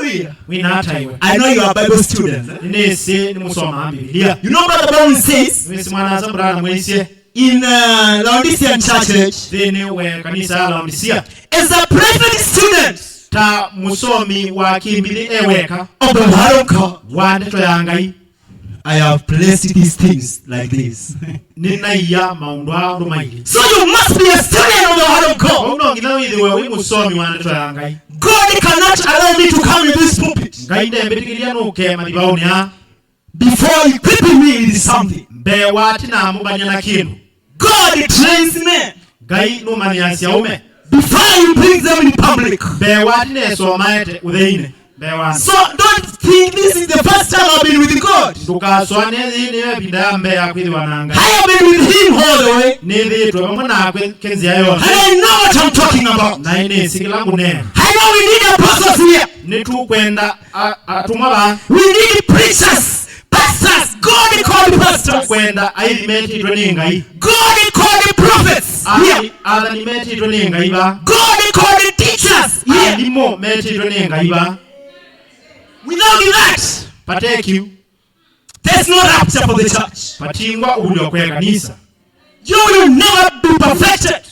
Hallelujah. I know you are Bible students. You know what the Bible says in Laodicean church, as a private student of the word of God, I have placed these things like this. So you must be a student of the word of God. God cannot allow me to come in this pulpit before equipping me with something. God trains men before you bring them in public. So don't think this is the first time I've been with God. I have been with Him all the way. And I know what I'm talking about. I know we need apostles here. We need preachers, pastors. God called pastors. God called prophets. Yeah. God called teachers. Yeah. Without that, there's no rapture for the church. You will never be perfected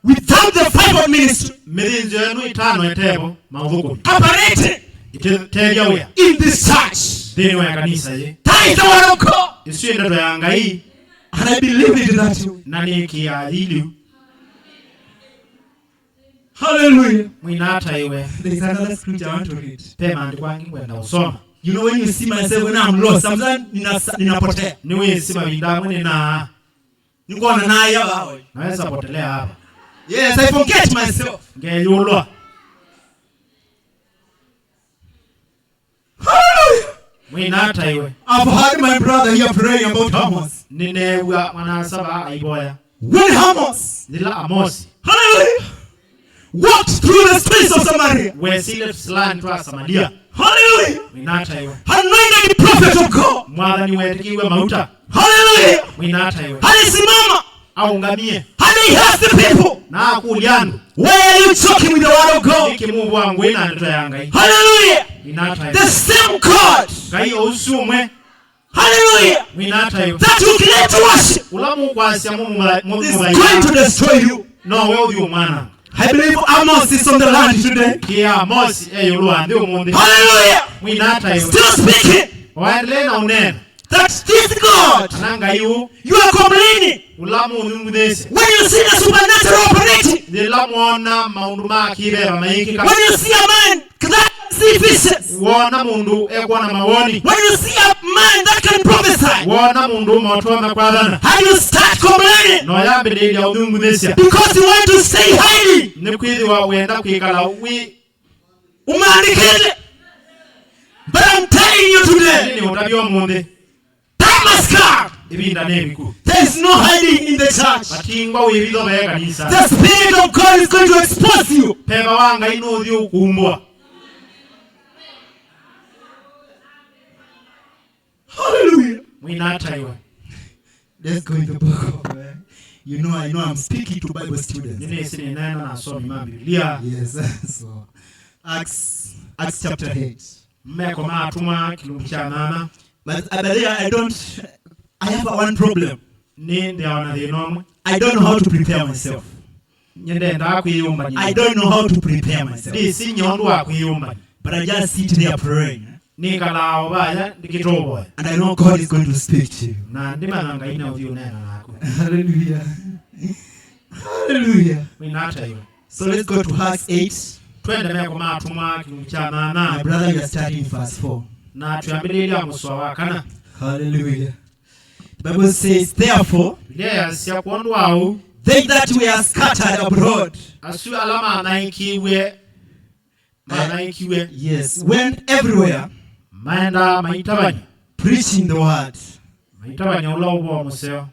without the fivefold ministry operating in this church. That is the word of God. And I believe it that way. Hallelujah. There is another scripture I want to read. You know, when you see myself when I'm lost, sometimes ninapotea. Yes, I forget myself. Hallelujah. I've heard my brother here praying about Amos. When Amos, hallelujah, walked through the streets of Samaria. Hallelujah. Anointed the prophet of God. Hallelujah. Alisimama. And he asked the people, why are you talking with the word of God? Hallelujah. The same God. Hallelujah. That you claim to worship is going to destroy you. I believe Amos is on the land today. Hallelujah. Still speaking. That this God, you are complaining when you see the supernatural operating. When you see a man that see visions. When you see a man that can prophesy, and you start complaining because you want to stay highly. But I'm telling you today, time has come. There is no hiding in the church. The Spirit of God is going to expose you. Hallelujah. Let's go in the book of I know I'm speaking to Bible students. Yes. So Acts chapter 8. But I have one problem. I don't know how to prepare myself. I don't know how to prepare myself. But I just sit there praying. And I know God is going to speak to you. Hallelujah. Hallelujah. So let's go to Acts 8. My brother, you are starting verse 4. Hallelujah. The Bible says, therefore, they that were scattered abroad, yes, went everywhere, preaching the word.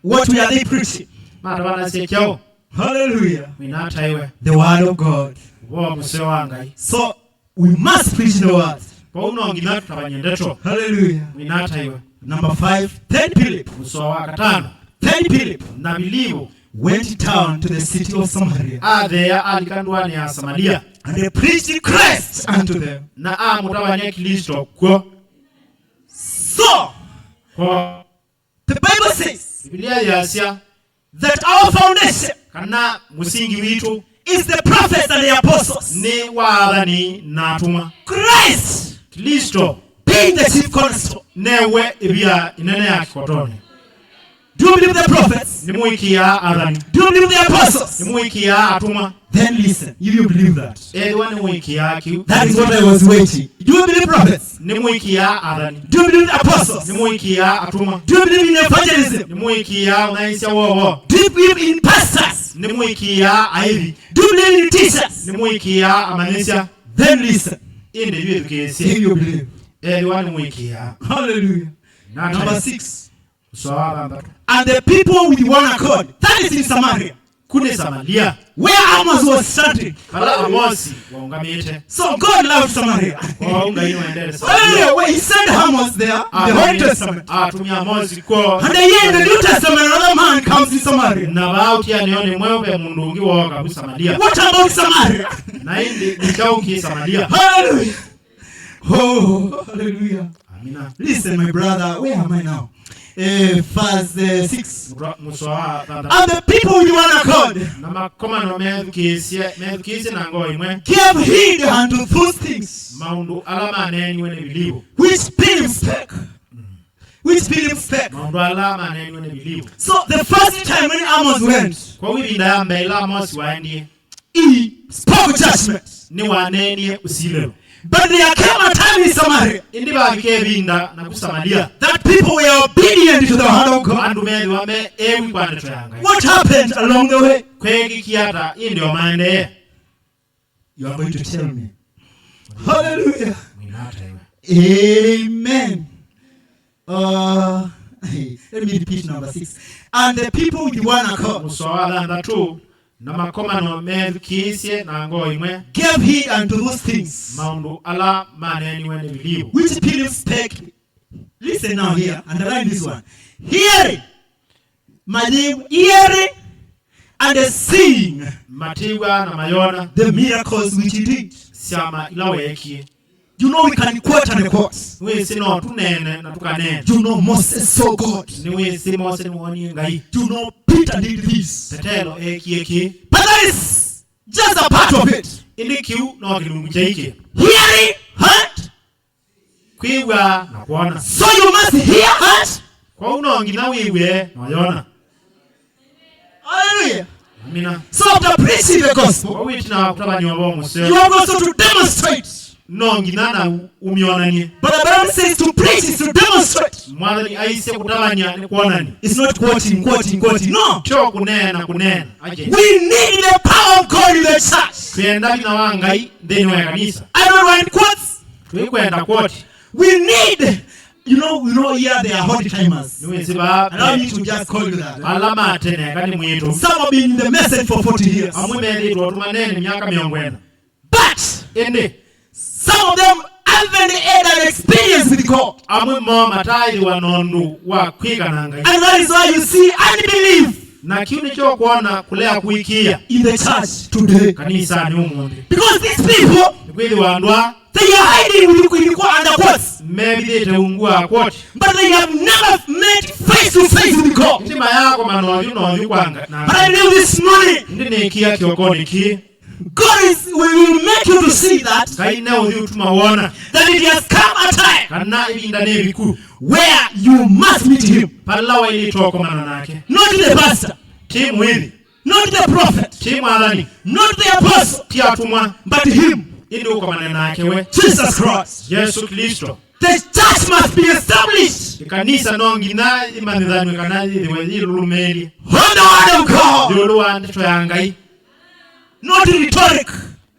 What were they preaching? Hallelujah. The word of God. So we must preach the word. Hallelujah. Number 5, then Philip went down to the city of Samaria And they preached Christ unto them. Na amutabanya Kristo kwo. So, the Bible says Biblia yasya that our foundation kana musingi witu is the prophets and the apostles. ni waadhani na atuma. Christ Kristo being the chief cornerstone. newe ibya inene ya kikotoni. Do you believe the prophets? Ni muikia adhani. Do you believe the apostles? Ni muikia atuma. Then listen, if you believe that. Edwa ni muikia ki. That is what I was waiting. Do you believe prophets? Ni muikia adhani. Do you believe the apostles? Ni muikia atuma. Do you believe in evangelism? Ni muikia unaisha wowo. Do you believe in pastors? Ni muikia aivi. Do you believe in teachers? Ni muikia amanisha. Then listen, Inde if yedukesi. you believe. Edwa ni muikia. Hallelujah. Number Number 6. So And the people with one accord. That is in Samaria, kune Samaria where Amos was standing. kala Amosi waungamite. So God loved Samaria. Waunga ino endele Earlier, Samaria. when he sent Amos there, in the Old Testament. Tumia Amosi ko. And then in the New Testament, another man comes in Samaria. Na bauti anione mweupe mundungi woga ku Samaria. What about Samaria? Na indi nikauki Samaria. Hallelujah. Oh, hallelujah. Amina. Listen, my brother, where am I now? Verse 6. Musoa tanda. And the people with one accord Na makoma no mezukisi na ngo imwe. gave heed unto those things Maundu alama aneni wene bilibu. which Philip spake. Which Philip spake. Maundu alama aneni wene bilibu. So the first time when Amos went, Kwa wibinda ya mbela Amosi waendie. he spoke judgment. Ni waneni usilelo. But there came a time in Samaria Indi babike binda na ku Samaria. that people were obedient to the word of God. Andu mezi wame ewi kwa neto yanga. What happened along the way? Kwegi kiata indi omande. You are going to tell me. Hallelujah. Minata iwe. Amen. Let me repeat number 6. And the people with one accord Musoa landa tu. Na makoma no mezukisi na ngo imwe. gave heed unto those things Maundu ala maneni wene bilibu. which Philip spake. Listen now here, underline this one. Hearing, my name, hearing and seeing Matiwa na mayona. the miracles which he did. Siama ilawe eki. You know, we can quote and quote. Niwe sino tunene na tukanene. You know, Moses saw God. Niwe si Mose ni wani ngai. You know, Peter did this. Petelo eki. But that is just a part of it. Indi kiu na wakilungu chaike. Hearing, heard. Kwiwa na kuona. So you must hear, heard. Kwa unongi na wiwe na yona. Hallelujah. Amina. So after preaching the gospel, Kwa witi na kutaba nyobo you museo. have also to demonstrate. Nongi na umiona ni. But the Bible says to preach is to demonstrate. Mwala ni aise kutabanya ni kuona ni. It's not quoting. No. Cho kunena. Aje. We need the power of God in the church. Kwenda bina wangai ndeni wa kanisa. I don't want quotes. Tuikwenda kwoti. We need, you know here they are hot timers. Niwe siba. Allow me to just call you that. Alama atene kani mwitu. Some have been in the message for 40 years. Amwimeli tuwatumane ni miaka miongwena. But Ende. some of them haven't had an experience with God. Amwimo matayi wanondu wa kwika na ngai. And that is why you see unbelief Na kiu nicho kuona kulea kuikia. in the church today. Kanisa ni umundi. Because these people, Nikwili wandwa. they are hiding with under quotes. Maybe they teungua kwoti. But they have never met face to face with God. Ntima yako manovi kwanga. But I know this morning, Ndine kia kiokoni ki. God will make you to see that Kaina uthi utumawona. that it has come a time Kana ibinda ne biku. where you must meet him. Pala wa ili toko mananake. Not the pastor, Timu hivi. not the prophet, Timu alani. not the apostle, Tia tumwa. but him, Ili uko mananake we. Jesus Christ. Yesu Kristo. The church must be established Kanisa nongi na imanidhani kanazi diwe ilulumeli. on the word of God, Diulu wa ndito ya ngai. not rhetoric.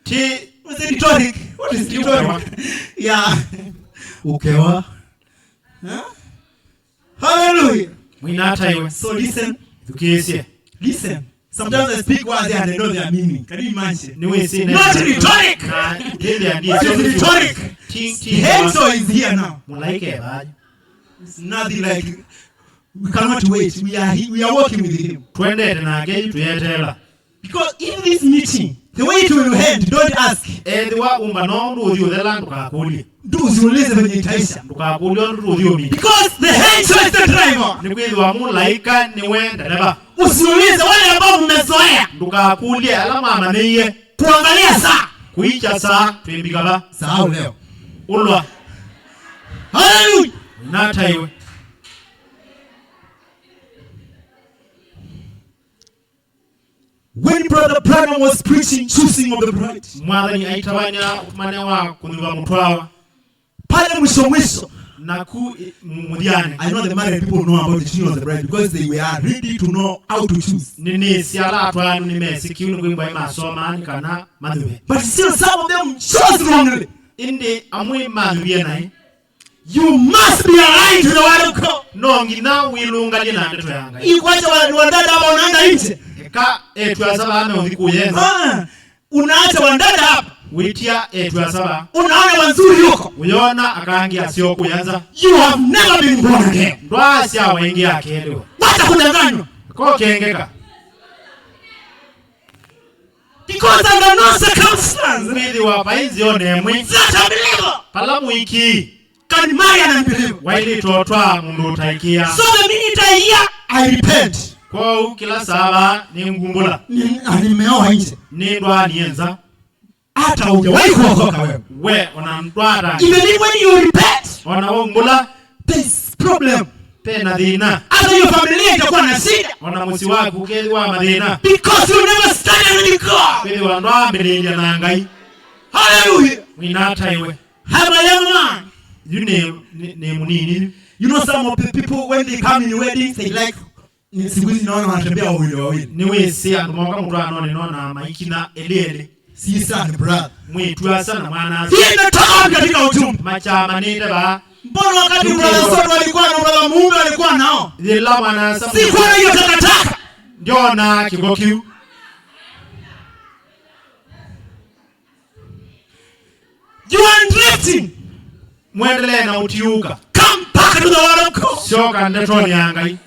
Ti. What's the rhetoric? What is rhetoric? Yeah. Ukewa. Huh? Hallelujah. Mwinata iwe. So listen. Tukiesie. Listen. Sometimes I speak words and I know their meaning. Can you imagine? Niwe si Not rhetoric. What is rhetoric? The answer is here now. Mulaike baji. It's nothing like we cannot wait. We are working with him. Twende tenage tuyetela. Because in this meeting, The way it will end, don't ask. Edwa umba no nduthi uthela ndukakuli. Usiulize venye itaisha. Ndukakuli nduthi umi. Because the angel is the driver. Ni kwithwa mulaika niwe ndereva. Usiulize wale ambao mmezoea. Ndukakuli alama amaniye. Kuangalia saa. Kuicha saa tuimbikaba. Sahau leo. Ulwa. Hallelujah. Nataiwe. When Brother Branham was preaching choosing of the bride, mwathani aitawanya utumane wa kunywa mutwawa pale mwisho na ku mudhiane. I know the married people know about the choosing of the bride because they were ready to know how to choose. Nini siala atwanu nimesikiu ngwimba imasoma kana madhube. But still some of them chose wrongly. Indi amui madhubie nai. You must be aligned to the word of God. No ngina wilunga lina ndeto yanga. Ikwacha wadada hapa wanaenda nje. Eka etwasaba ame udhikuyenza. Unaacha wadada hapa. Witia etwasaba. Unaona wanzuri yuko. Uyona akaangia sio kuyanza. You have never been born again. Ndwasi ya wengi akelewa. Wacha kudanganywa. Ko kengeka. Because under no circumstance. Mwidhi wa paizi onemwi. Such a believer. Palamu iki. Can marry an unbeliever. Waili tuotwa mundu utaikia. So the minute I hear, I repent. Kwa kila saba ni ngumbula. Nimeoa nje. Ni ndwa nienza. Hata hujawahi kuokoka wewe. We unamtwara. Even when you repent, Wanawongula. there's problem. Pena dhina. Hata your familia itakuwa na shida. Wanamusi waku kedi wa madhina. Because you never stand with God. Kedi wa ndwa mbeleja na angai. Hallelujah. Winata iwe. Have a young man. You name nini. You know some of the people when they come in weddings they like sikuizi naona wanatembea wawili. Niwe si andumoka mutwano ni nona maikina elele. Sister and brother. Mwitua sana mwana. Hii inatoka katika ujumbe. Machama nite ba. Mbona wakati brother Soto walikuwa na brother Muumbe walikuwa nao? Zila mwana samu. Si kwa hiyo takataka. Ndio na kibokiu. You are drifting. Muendelee na utiuka. Come back to the word of God. Shoka ndeto ni angai.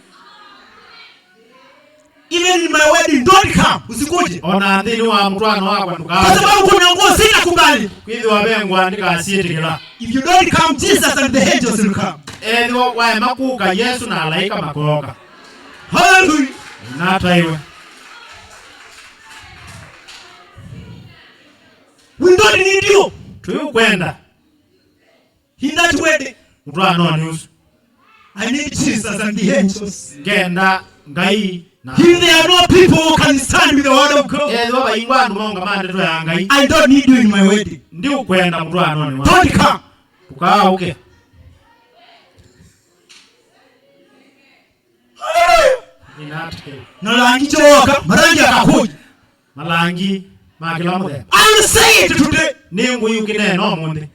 Even in my wedding, don't come. Usikuje. Ona ndini wa mtwano wako nduka. Kwa sababu kuna nguo sina kubali. Kwithi wabengo andika asiyetikila. If you don't come, Jesus and the angels will come. Edwo wa makuka Yesu na alaika makoka. Hallelujah. Nata iwe. We don't need you. Tuyu kwenda. In that wedding, Mtwano news. I need Jesus and the angels. Genda ngai na. If there are no people who can stand with the word of God, Edwo ba ingwa ndumonga mande to ya ngai. I don't need you in my wedding. Ndi ukwenda mtwano ni wa. Don't come. Tukaa uke. Ninata iwe. Nalangi choka, marangi akakuja. Malangi makila muthe. I will say it today. Ningu yukine no munde.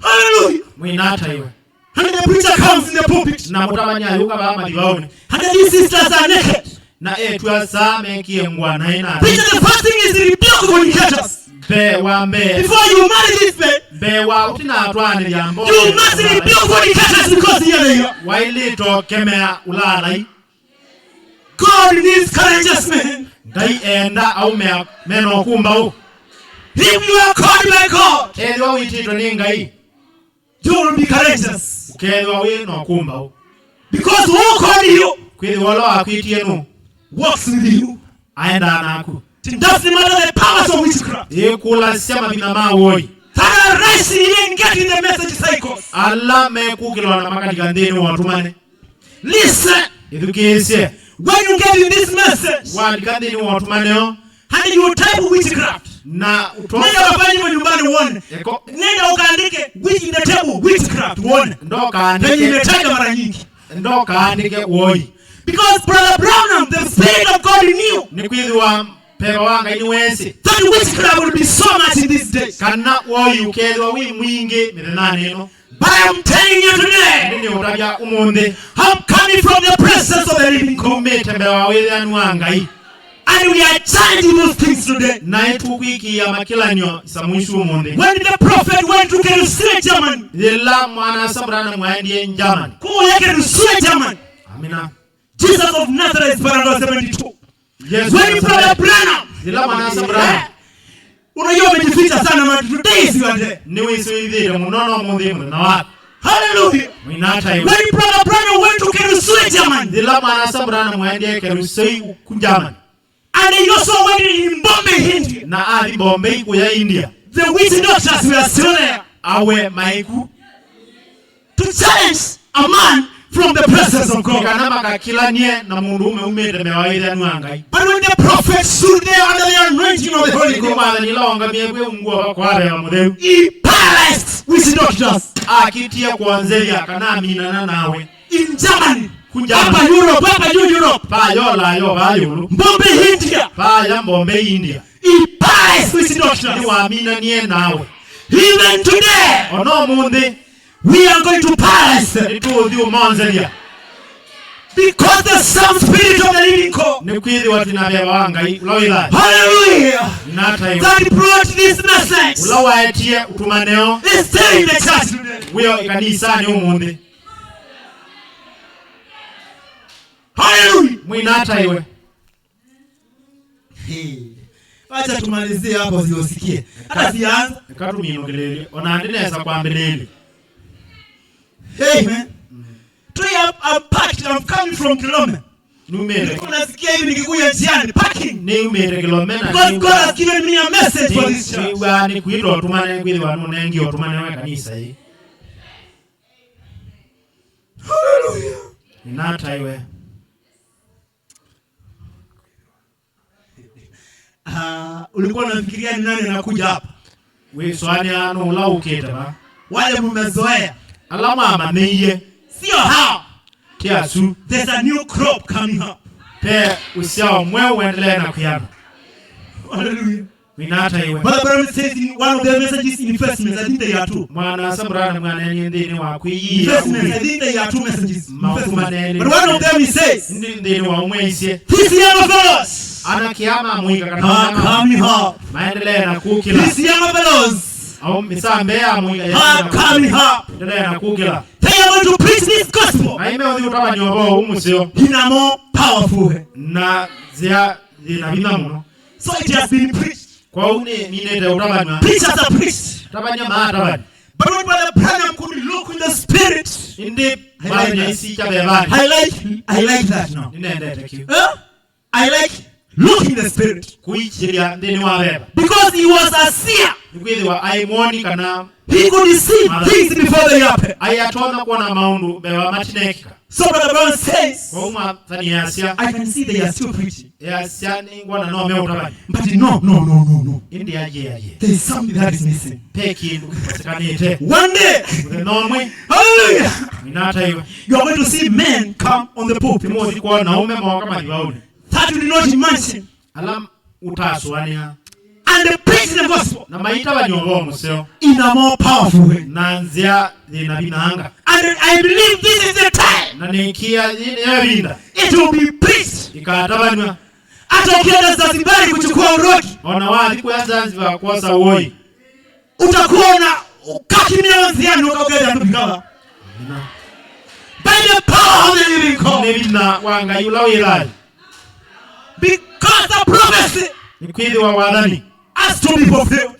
Hallelujah. Mwinata iwe. And the preacher comes in the pulpit. Na mutabanya yuka ba madibaone. And these sisters are naked. Na etwa same kiengwa na ina. Preacher, the first thing is rebuke fornicators. Be wa mbe. Before you marry this man, Be wa utina atwane jambo. you must rebuke fornicators because here they are. Waili to kemea ulalai. God needs courageous men. Ngai enda au meno kumba u. If you are called by God, Edwa witito ni ngai. you will be courageous. Kedwa we no kumba u. Because who called you Kwithi wolo akwitie no. works with you. Aenda naku. It doesn't matter the powers of witchcraft Yekula sema bina mawoi. that are rising in getting the message cycles. Alla me kukilwa na makati kandeni watumane. Listen, Idukise. when you get in this message Wadi kandeni watumane yo. and you type witchcraft, Na utoka. nenda wafanye nyumbani uone. Eko. Nenda ukaandike which in the table witchcraft uone. Ndoka Then andike. imetaja mara nyingi. Ndoka andike woi. Because Brother Branham, the Spirit of God in you, Nikwithi wa pewa wanga ini wensi. that witchcraft will be so much in these days. Kana woi ukedwa wi mwingi mithenani ino. But I am telling you today, Nini utabia umunde. I'm coming from the presence of the living God. Kumetembewa withani wangai. And we are challenging those things today. Na etukwiki ya makilanyo samuishu umunde. When the prophet went to Jerusalem, Germany, Zila mwana sabrana mwandie njamani. kumo yake Jerusalem, Germany, Amina. Jesus of Nazareth, paragraph 72. Yes. When Brother Branham. Zila manasa Branham. Unajua umejificha sana ma today si wande. Ni wisuidhire munono mundhimu na wapi. Hallelujah. Mwinata iwe. When Brother Branham went to Kerusui, Germany. Zila manasa Branham mwende Kerusui kunjaman. And he also went in Bombay, India. Na ali Bombay kuya India. The witch doctors were still there. Awe maiku. To challenge a man from the presence of God. But when the prophet stood there under the anointing of the Holy Ghost, he paralyzed witch doctors. In Germany, Papa Europe, Bombay, India, he paralyzed witch doctors. Even today, we are going to paralyze them. Because the same spirit of the living God. Hallelujah. That brought this message. Is still in the church today. Hallelujah. Acha tumalizie hapo ziosikie. Hata zianza. Hey man. I'm coming from Kilome. Unasikia hivi nikikuja njiani parking. Because God has given me a message for this church. Hallelujah. Ulikuwa unafikiria ni nani anakuja hapa? Wale mmezoea. Sio hao. There's a new crop coming up. Hallelujah. Brother Branham says in one of the messages in investments, I think there are two. Investments, I think there are two messages. But one of them he says, these young fellows are coming up. These young fellows are coming up. They are going to preach this gospel in a more powerful way. So it has been preached. Preachers are preached. But when Brother Branham could look in the spirit, I like that now. I like looking in the spirit. Because he was a seer. He could see things before they happen. So Brother Branham says, I can see they are still preaching. But no. There is something that is missing. One day, hallelujah, you are going to see men come on the pulpit that you did not imagine. And they preach the gospel in a more powerful way. And I believe this is the time it will be preached. Hata ukienda Zanzibar kuchukua uroki, utakuwa na ukakimia wanziani ukaugeda ndukawa. By the power of the living God. Because the prophecy has to be fulfilled.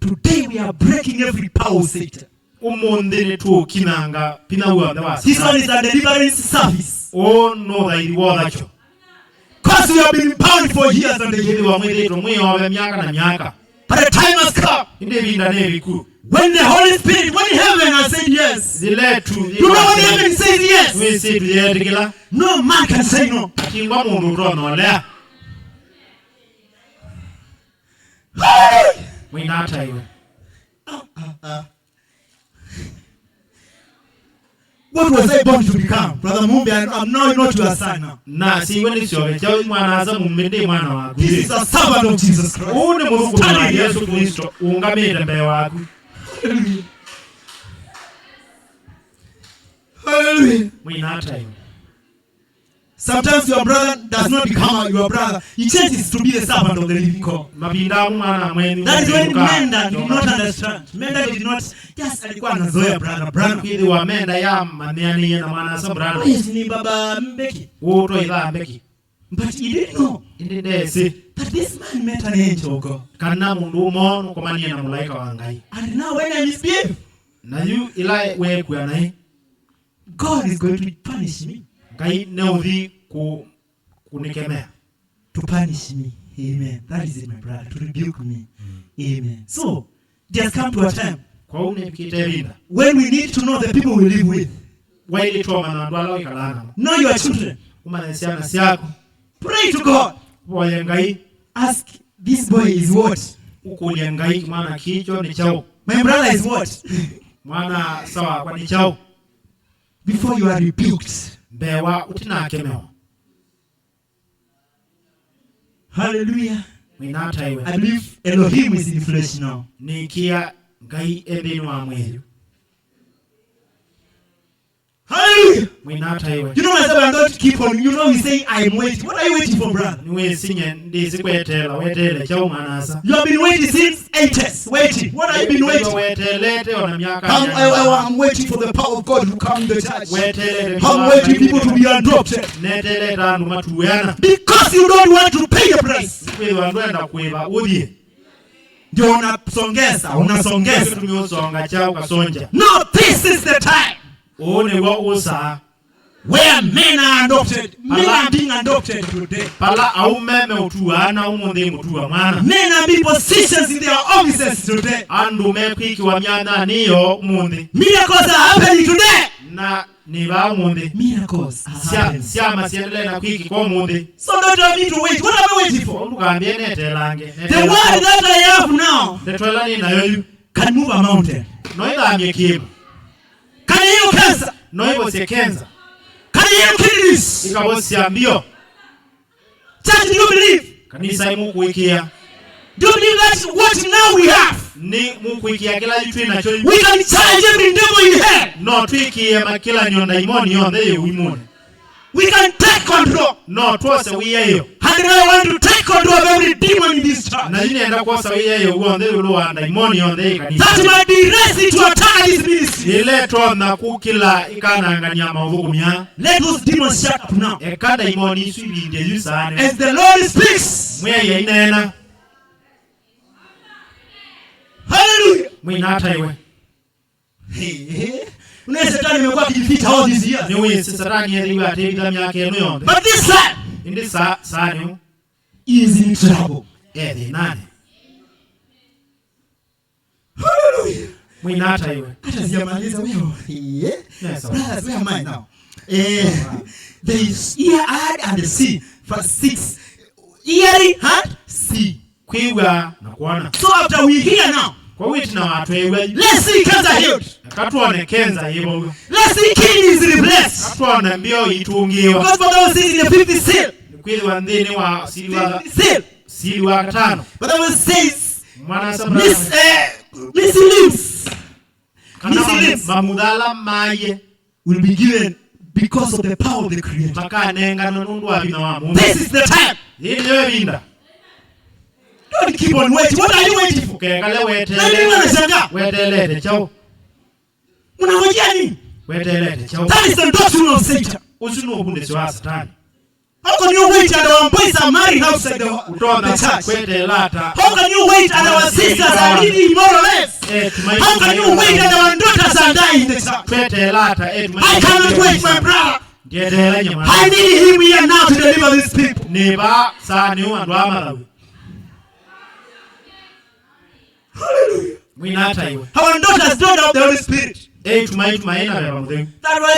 Today we are breaking every power of Satan. This one is a deliverance service. Because we have been bound for years and years. But the time has come when the Holy Spirit, when heaven has said yes. You know when heaven says yes? No man can say no. What was I born to become? Brother Mumbi, I'm now not your son now. This is a servant of Jesus Christ. Hallelujah. Sometimes your brother does not become your brother. He changes to be the servant of the living God. That is when Menda did not understand. Menda did not just alikuwa anazoea brother. Kidi wa Menda ya maniani na mwana sa brother. Yes, ni baba Mbeki. Woto ila Mbeki. But he didn't know. That this man met an angel of God. Kana mundu mo ko manie na malaika wa Ngai. And now when I misbehave, na yu ila we kuana God is going to punish me. Ngai ne uthi kunikemea. To punish me. Amen. That is it, my brother. To rebuke me. Amen. So, there's come to a time when we need to know the people we live with. Know your children. Pray to God. Ask, this boy is what? My brother is what? Before you are rebuked. Hallelujah. I believe Elohim is in flesh now. Hallelujah. You know myself, I'm going to keep on. You know, we say, I'm waiting. What are you waiting for, brother? You have been waiting since 80s. Waiting. What have you been waiting? I'm waiting for the power of God to come in the church. I'm waiting people to be adopted. Because you don't want to pay the price. No, this is the time. Where men are adopted. Men are being adopted today. Men are being positions in their offices today. Miracles are happening today. Miracles are happening. So don't tell me to wait. What am I waiting for? The word that I have now can move a mountain. Can you cancer? No, it was a cancer. Can you kidneys? It was a bio. Church, do you believe? Can you say Mukwiki? Do you believe that's what now we have? We can challenge every devil in hell. No, Twiki, Makila, Nyonda, we can take control. No, twice a year. And I want to take control of every demon in this church. That might be raised to attack this ministry. Let those demons shut up now. As the Lord speaks. Hallelujah. All these years. But this time, is in trouble. Hallelujah. Brothers, where am I now? There is ear, heart, and the sea. Verse 6. Hearing, heart, see. So after we hear now, let's see cancer healed. Let's see kidneys replaced. Because for those in the 50th seal. 50th seal. But I will say, missing limbs will be given because of the power of the Creator. This is the time. Don't keep on waiting. What are you waiting for? That is the doctrine of Satan. How can you wait and our boys are married outside the church? How can you wait and our sisters are leading immoral lives? How can you wait and our daughters are dying in the church? I cannot wait, my brother. I need him here now to deliver these people. Hallelujah. Our daughters don't have the Holy Spirit. That's why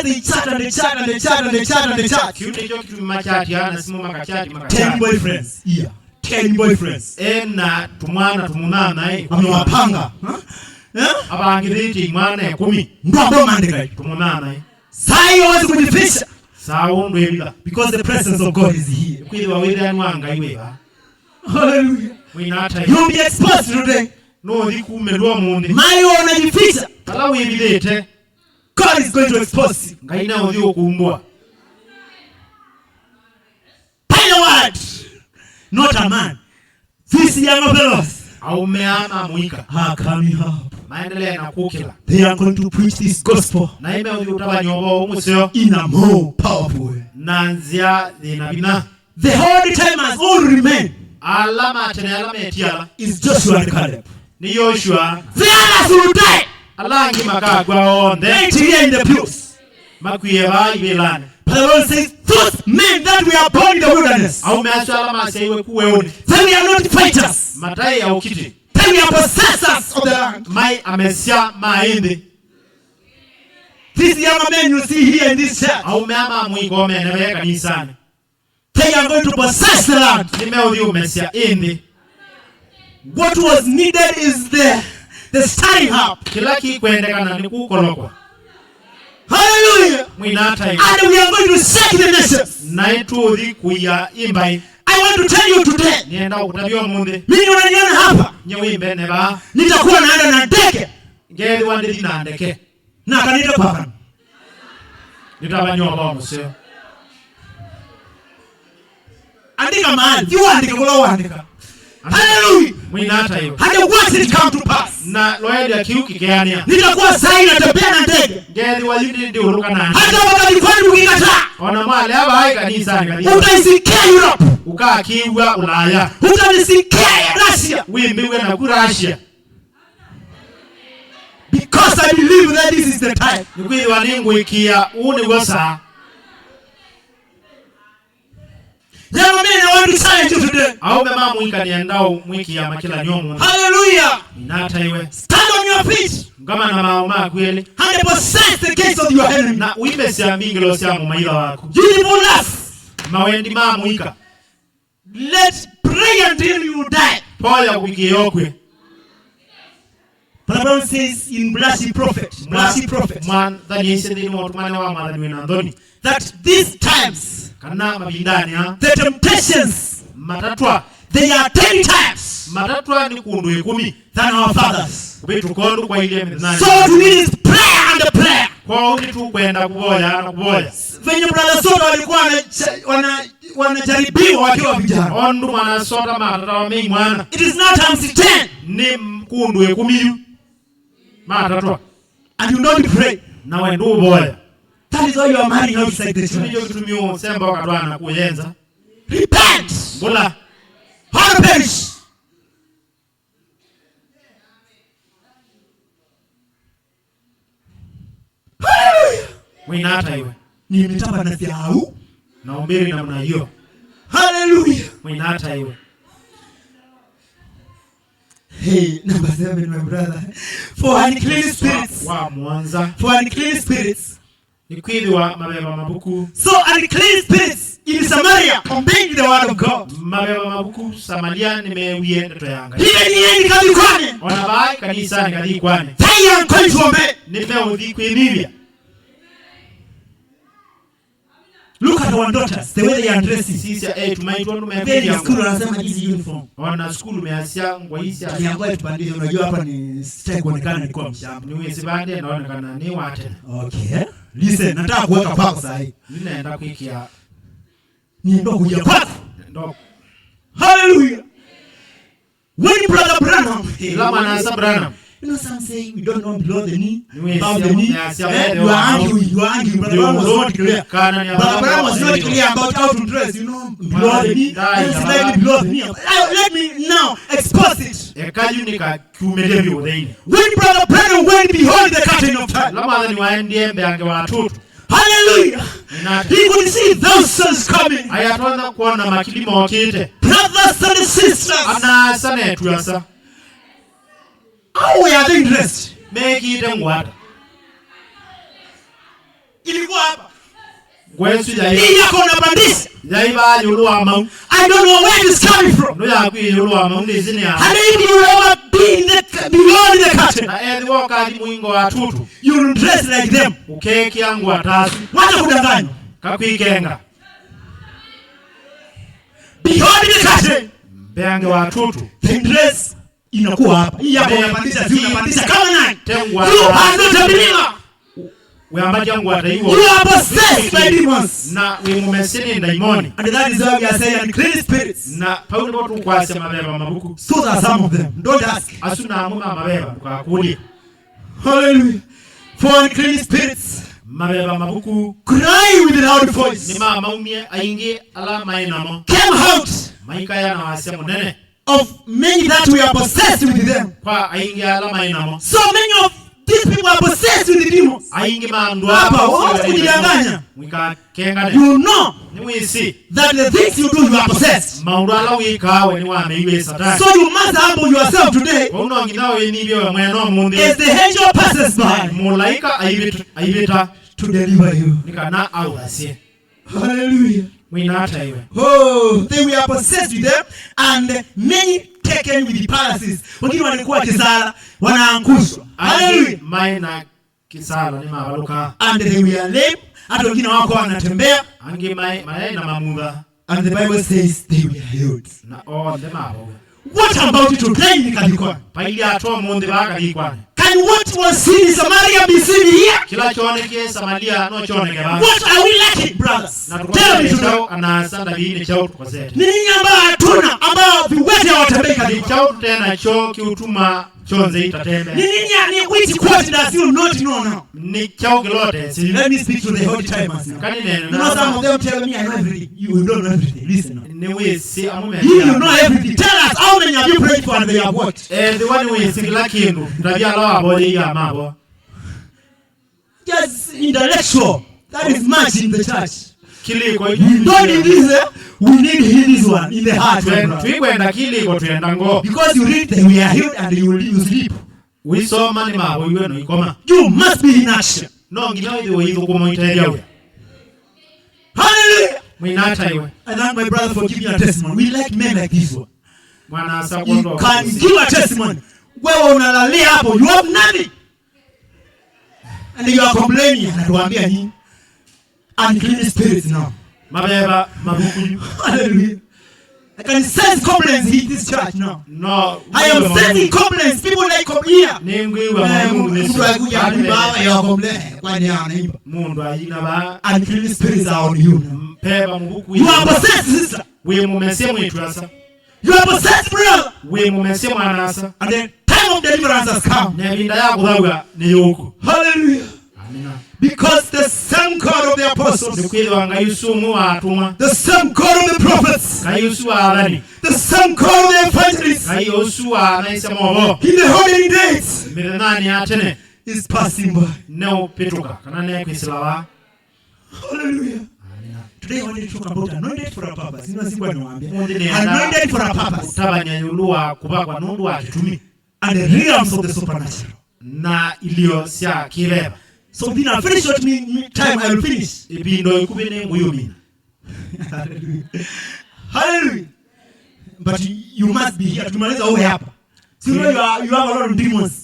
they chat and they chat and they chat and they chat and they chat. 10 boyfriends. Yeah. 10 boyfriends. Amewapanga. Sai hawezi kujificha. Because the presence of God is here. Hallelujah. You'll be exposed today. Mayo unajificha. God is going to expose you. not a man. These young fellows aumeama muika are coming up. maendelea na kukila. They are going to preach this gospel Na ime utabanyobo umusyo in a more powerful way. Nanzia dinabina. The holy timers all remain Alama tena alama etiala is Joshua and Caleb. ni Joshua. The others will die. Alangi makagwa onde. 80 years in the pews. Makuye ba ibelane. But the Lord says, those men that we are born in the wilderness, Au meashala masaiwe kuweoni. they we are not fighters. Matai ya ukiti. They we are possessors of the land. Mai amesia maindi. These young men you see here in this church, Au meama muiko menebe kanisani. they are going to possess the land. Nimeudhi umesia indi. What was needed is the starting up. Kila kikwendekana ni kukolokwa. Hallelujah. Mwinata hiyo. And we are going to shake the nations. Na ituudhi kuya imbai. I want to tell you today, Nienda kutabio munde. mimi unaniona hapa, Nyewimbe neba. nitakuwa naenda na ndege Ngeli wande dinandeke. na kanita kwa Nitabanyoba umusyo. andika mahali, you andika kula andika. Hallelujah. Mwinata hiyo. And once it come to pass, Na loedi ya kiuki keania. nitakuwa sahi natembea na ndege. Ngeli walindi ndi uruka nani. Hata wakati kwani mkikataa, Ona mwale haba hai kanisani kadhi. utaisikia Europe, Ukaa kiwa Ulaya. utanisikia Russia, Wimbiwe na kurashia. because I believe that this is the time. Nikwili waningu ikia uni gosa. Young men, I want to challenge you today. Au mema mwika niendao mwiki ya makila nyomu. Hallelujah. Minata iwe. Stand on your feet Ngama na maoma kweli. and possess the gates of your enemy. Na uime siya mingi lo siya mumaila wako. Beautiful laugh. Mawendi maa mwika. Let's pray until you die. Poya wiki yokwe. The Bible says in Blashy Prophet, Mwan dhani isi dhini motumane wa madhani wenandoni. that these times, Kana mabindani ha. the temptations, Matatwa. they are 10 times Matatwa ni kundu ikumi. than our fathers. Kubitu kondu kwa ile midnani. So what we need is prayer and prayer. Kwa uni tu kwenda kuboya na kuboya. Venye brother sote walikuwa wanajaribiwa wakiwa vijana. Ondu mwana sota matata wa mingi mwana. It is now times 10 Ni mkundu ikumiyu. Matatwa. and you don't pray. Na wendu uboya. That is why you are marrying outside the Nijo church. kitumio semba wakatwana kuyenza. Repent Bula. or perish. Hallelujah. Mwinata iwe. Nimetapa na siau. Na umbiri na mna hiyo. Hallelujah. Mwinata iwe. Hey, number 7, my brother. For unclean spirits. Wa mwanza. For unclean spirits. Nikwili wa mabeba mabuku. So unclean spirits in Samaria obeying the word of God. Mabeba mabuku Samaria nimewiye ndoto yanga. Hivi ni yeye kadikwane. Ona bai kanisa ni kadikwane. They are going to obey. Nimeudhi kuibibia. Look at our daughters, the way they are dressing. Sisi tumaitwa Then tumefika in school wanasema hizi uniform. Ona skulu measia ngwaisia. Niambiwa tupandishe, unajua hapa ni sitaki kuonekana nilikuwa mshamba. Niwe sibande naonekana ni wate. Okay. Listen, nataka kuweka kwako sasa hivi. Ninaenda kuikia. Niendo kuja kwako. Ndo. Hallelujah. When brother Branham, Lama na Sabrana. you know some say we don't know below the knee, Niwe above the knee. siya You are arguing. Brother Branham was not clear. Brother Branham was not clear about how to dress, you know, below the knee, and slightly below the knee. Let me now expose it. Ekaju nika kumelevi udhaini. When brother Branham went behold the curtain of time. Lama ni waendie mbeange watutu. Hallelujah. He could see those sons coming. Ayatwana kuona makilimo wakite. Brothers and sisters. Ana sane tuyasa. How were they dressed? Meki ite ngwata. Ilikuwa hapa. Gwesu Hii jai. yako unapandisha. Jaiba yuluwa mau. I don't know where it is coming from. Ndo ya kui yuluwa mau ni zini ya. And if you ever be in beyond the curtain, Na edhi woka di muingo watutu. you will dress like them. Ukeki yangu watasu. Wacha kudanganywa. Kakuikenga. Beyond the curtain, Mbeange watutu. the dress inakuwa hapa. Hii yako unapandisha, si unapandisha kama nani? Tengwa. You are not a believer. You are possessed by demons. Na wimumesini ndaimoni. And that is why we are saying unclean spirits. Na paulo botu kwase mabeba mabuku. So that some of them. Don't ask. Asuna amuma mabeba kwa. Hallelujah. For unclean spirits. Mabeba mabuku. Cry with a loud voice. Ni mama umie aingi ala mainamo. Came out. Maika ya na wasemo nene. Of many that we are possessed with them. Kwa aingi ala mainamo. So many of these people are possessed with the demons. Aingi mandu hapa wote kujidanganya. Mwika kenga You know niwisi that the things you do you are possessed. Maurala wika we ni wameiwe satani. So you must humble yourself today. Uno nginawe ni byo mweno mundi. As the angel passes by. Mulaika aibita to deliver you. Nikana awase. Hallelujah. Oh, they were possessed with them and many taken with the paralysis. Wengine walikuwa kisala wanaangushwa. Hallelujah. Maina kisala ni mabaluka. And they were lame. Hata wengine wako wanatembea. Angi maina mamudha. And the Bible says they were healed. Na ndema abo. What about it today nikadikwa? Paili atoa monde baka dikwa. Can what was seen in Samaria be seen here? Kila choneke Samaria no choneke ba. What are we lacking, brothers? Tell me today. Anasanda bini chao tukosete. Nini ambao hatuna ambao viwete hawatembei kadikwa? Chao tena choo kiutuma chonze itatembe. Nini which quote does you not know now? Ni chao kilote. Let me speak to the holy timers now. Kani neno. You know some of them tell me I know everything. You don't know everything. Listen now. Niwe si amume. You know everything. Tell us how many have you prayed for and they have what? The one we singla kindu. Ndabia lawa bodi ya mabo. Just intellectual. That is much in the church. Kiliko. We don't need this. We need this one in the heart. Tuikwenda kiliko tuenda ngo. Because you read that we are healed and you sleep. We saw mani mabo iwe no ikoma. You must be in action. No ngina iwe iwe kumo iteria. Hallelujah. I thank my brother for giving a testimony. We like men like this one. You can give a testimony. Wewe unalalia hapo, you have nothing. And you are complaining. Anatuambia nini? Unclean spirits now. Mabeba mabuku. Hallelujah. I can sense complaints in this church now. No. I am sensing complaints. People like come here. Mundu ayina ba. Unclean spirits are on you now. You are possessed, sister. You are possessed, brother. And the time of deliverance has come. Hallelujah. Because the same God of the apostles, the same God of the prophets, the same God of the evangelists, in the holy days, is passing by. Hallelujah. Today I want to talk about anointed for a purpose. Anointed for a purpose. And the realms of the supernatural. So when I finish what time I will finish. Hallelujah. But you must be here. So you have a lot of demons.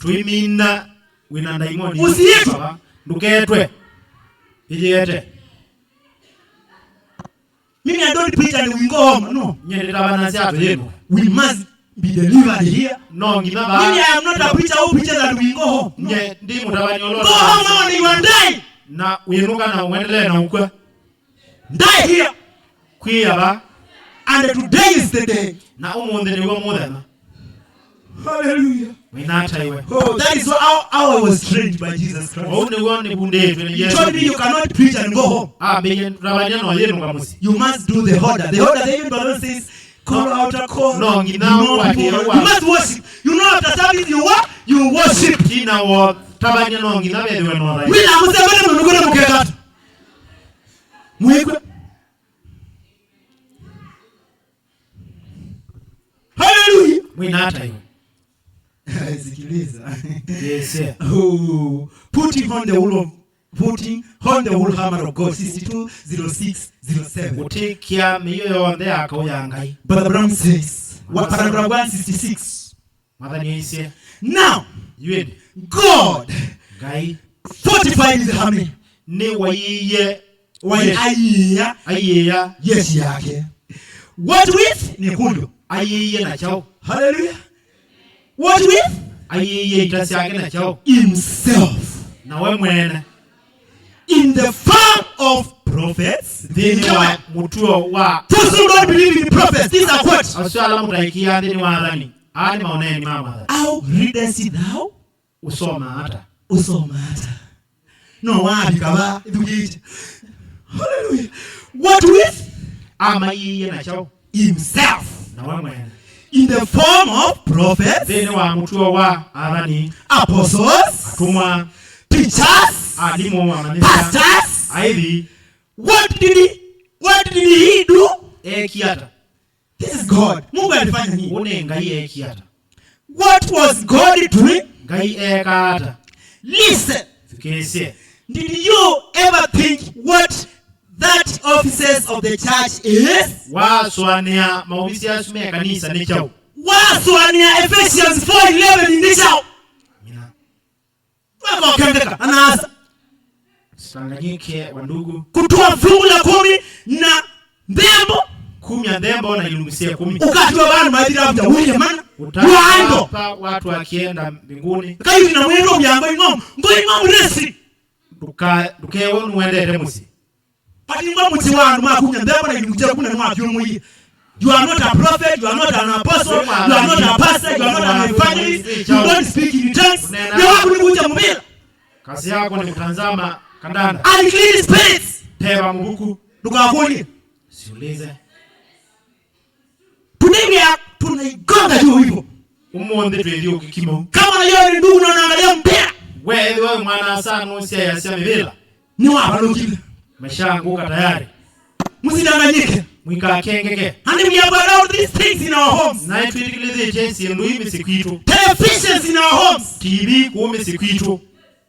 Meaning I don't preach and we go home. No. We must be delivered here. No, meaning I am not a preacher who preaches and we go home. No. Go home and you will die. Die here. And today is the day. Hallelujah. Oh, that is how I was trained by Jesus Christ. He told me you cannot preach and go home. You must do the order. The order the Bible says, call out a call. No, you must worship. You know after service you what? You worship. Hallelujah. Yes, sir. Oh, putting on the whole hammer of God. 620607. Brother Brown says, paragraph 166. Now, God fortified his army. Yes, yake. What with? Nyekundu. Hallelujah. What with? Himself. in the form of prophets. Thini wa mutuo wa. Those who don't believe in prophets, these are what? Aswala mutaikia thini wa dhani. Ani maoneni mama. How readest thou? Usoma hata. No wapi kaba idugite. Hallelujah. What with? Ama yiye na chao. Himself. Na wamwe. In the form of prophets. Thini wa mutuo wa adhani. Apostles. Atumwa. Teachers. Alimu wa manisa. Pastors. Aithi. What did he do? Kiata. This is God. Mungu alifanya nini? Une ngai kiata. What was God doing? Ngai kata. Listen. Sikese. Did you ever think what that offices of the church is? Waswania maofisi ya sume kanisa ni chao. Waswania Ephesians 4:11 ni chao. Mina. Wako kembeka anaanza. Sanganyike wa ndugu. Kutoa fungu la 10 na ndembo 10 ya ndembo na ilumisia 10. Ukatiwa bana maadira hapo wewe maana. Utapa watu wakienda mbinguni. Kayo na mwendo byango ingom. Ngom resi. Dukewe nuendete musi. Pati ngom muti wandu makunya ndembo na ilumisia 10 na mwapyo muyi. You are not a prophet, you are not an apostle, you are not a pastor, you are not an evangelist, you don't speak in tongues. You are kunikuja mbele. Kazi yako ni kutanzama kandanda. Unclean spirits. Teba mbuku. Tukakuni. Siulize. Tunaigonga juu hivyo. Umonde tuelio kikimo. Kama yeye ndugu na unaangalia mpira. Wewe mwana sana usia ya sia mibela. Ni wapi lokile? Meshanguka tayari. Msidanganyike. Mwika kengeke. And we have allowed these things in our homes. Na tuitikilize jensi ndio imi sikwitu. Televisions in our homes. TV kuume sikwitu.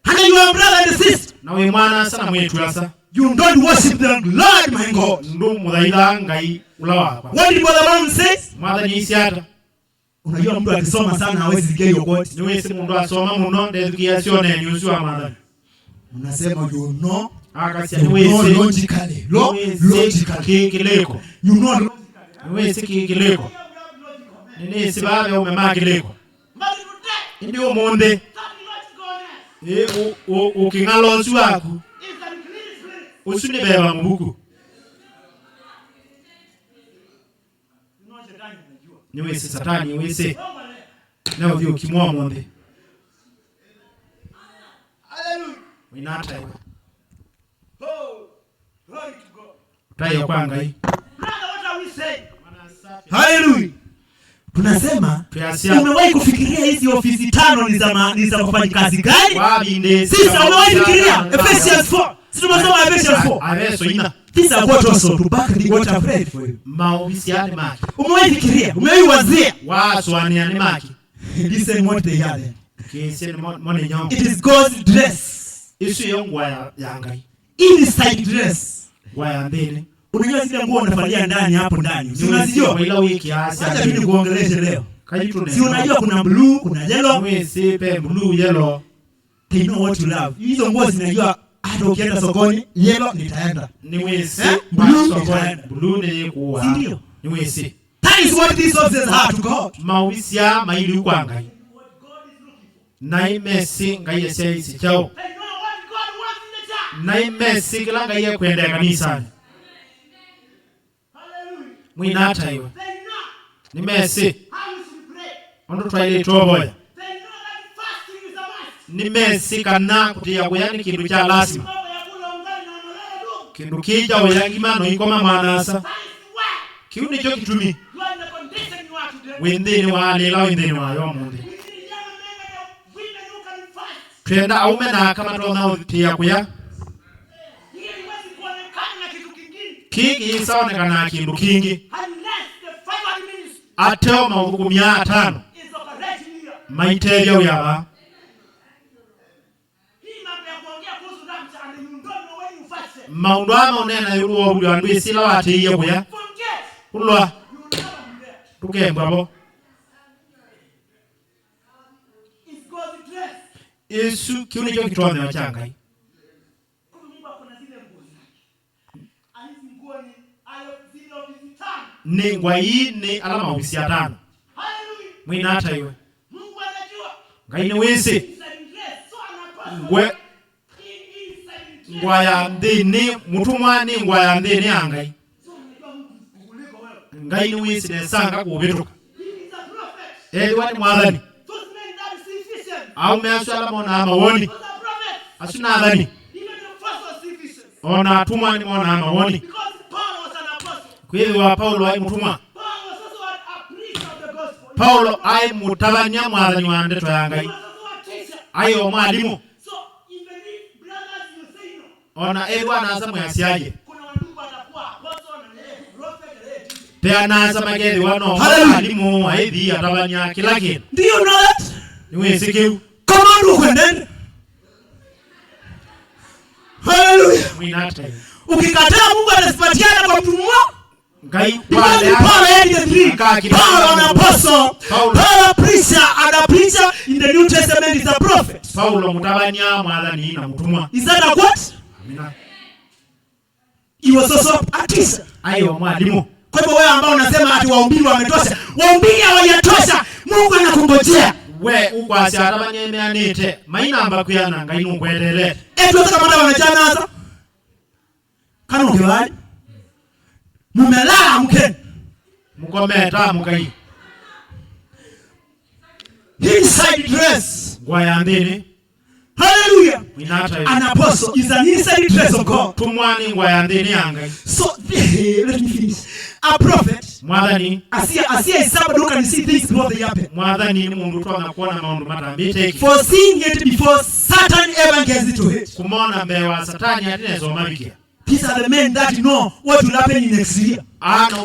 And you are brother and sister. Na we mwana sana mwetu yasa. You don't worship the Lord my God. Ndo mudhaila ngai ulawa. What did Brother Brown say? Mother ni isiata. Unajua mtu akisoma sana hawezi sikia hiyo God. Niwe si mundu asoma muno ndezukia sione ni usiwa mother. Unasema you know. Akasi niwe si logically. Logically. Kileko. You know logically. Niwe si kileko. Nini si baada umema kileko. Ndio monde. Ukingalo suaku. Usuni beba mbuku. Niwe si satani niwe si. Leo vyo kimwa monde. Hallelujah. Winata hiyo. Oh, glory to God. Taya kwanga hii. Brother, what are we saying? Hallelujah. Tunasema Tuyasia. umewahi kufikiria hizi ofisi 5 ni za kufanya kazi gani? Wabinde. Sasa umewahi kufikiria Ephesians 4. Sisi tunasoma Ephesians 4. Aveso ina. These are what also to back the water bread for you. Maofisi yani maki. Umewahi fikiria? Umewahi wazia? Waswani yani maki. Listen what they are then. Kesi ni mone nyongo. It is God's dress. Isu yongwa ya ngai. Inside dress. Waya mbele. Unajua zile nguo unafalia ndani hapo ndani. Si unazijua? Ila wiki hasa. Acha mimi nikuongeleshe leo. Kajitu Si unajua kuna blue, kuna yellow. Wewe sipe blue yellow. They know what you love. Hizo nguo zinajua hata ukienda sokoni, yellow nitaenda. Ni wesi. Blue ni kuwa. Ndio. Ni wesi. That is what these offices are to God. Maofisi ya maili kwa ngai. Na imesi ngai ya isi chao. Na imesi kila ngai ya kwenda kanisani. Mwinata hiyo. Ni mesi. Ondo twaile toboya. Ni mesi kana kutia kuyani kindu cha lazima. Kindu kija oyangi mano ikoma manasa. Kiu nicho kitumi. Wendeni wa lela wendeni wa yomunde. Twenda aume na kama tuona pia kuya. Kingi saonekana kindu kingi. Ateo maungu 500 maiterio yaba. Maundu ama unena yuruwa uli wandu isila wate iye kuya. Ulwa. Tukembwa bo. Yesu kiuni jo kituwa mewa changai. Ni ngwa hii ni alama ofisi ya 5. Mwina hata iwe. Ngai ni wese. ngwaya ndini mutumwa ni ngwaya ndini angai ngai ni wisi sanga kubituka wani mwadhani au measala mona amawoni asuna adhani ona tumwa ni mona amawoni kweli wa Paulo ai mutumwa Paulo ai mutabanya mwadhani wa ndeto yangai ayo mwalimu ona bwana asamu yasiaje peana samagezi wano mwalimu aithi atabanya kila kitu. Do you know that? Niwe sikiu come on ukwendeni. Hallelujah. Mwinata ukikataa Mungu atasipatikana kwa mtu mmoja. Ngai wale Paul an apostle, Paul a preacher, and a preacher in the New Testament is a prophet. Paulo mutabanya mwadhani na mutumwa. Is that a what? Amina. He was also a teacher. Ayo mwalimu. Kwa hivyo wewe ambao unasema ati wahubiri wametosha, wahubiri hawajatosha, Mungu anakungojea. We uko asiatabanya emeanite, maina amba kuyana ngai nungwetele. Eto kama wanajana sasa. Kana ungewaje? Mumelala mkeni. Mukometa mukai. Inside dress. Ngwaya ndini. Hallelujah. Mwinata an apostle is an inside dress of God. Tumwani ngwaya ndini angai. So let me finish. A prophet. Mwadhani. Asia is somebody who can see things before they happen. Mwadhani ni mundu tu anakuona maundu matambite. For seeing it before Satan ever gets into it. Kumona mbewa satani atinezo mabikia. These are the men that know what will happen in next year.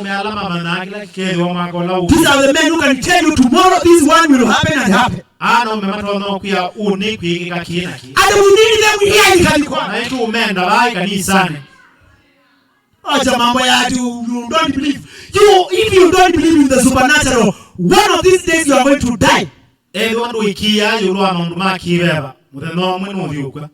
Umealama managila kikeli wa makola. These are the men who can tell you tomorrow this one will happen and happen. Umematono kuya uniku ikika kinaki. And we need them here ikalikuwa. Na itu umenda vai kanisani. Acha mambo ya you don't believe. If you don't believe in the supernatural, one of these days you are going to die. Wandu ikia yulua maundu makibeba. Mutheno mwenu uvyukwa.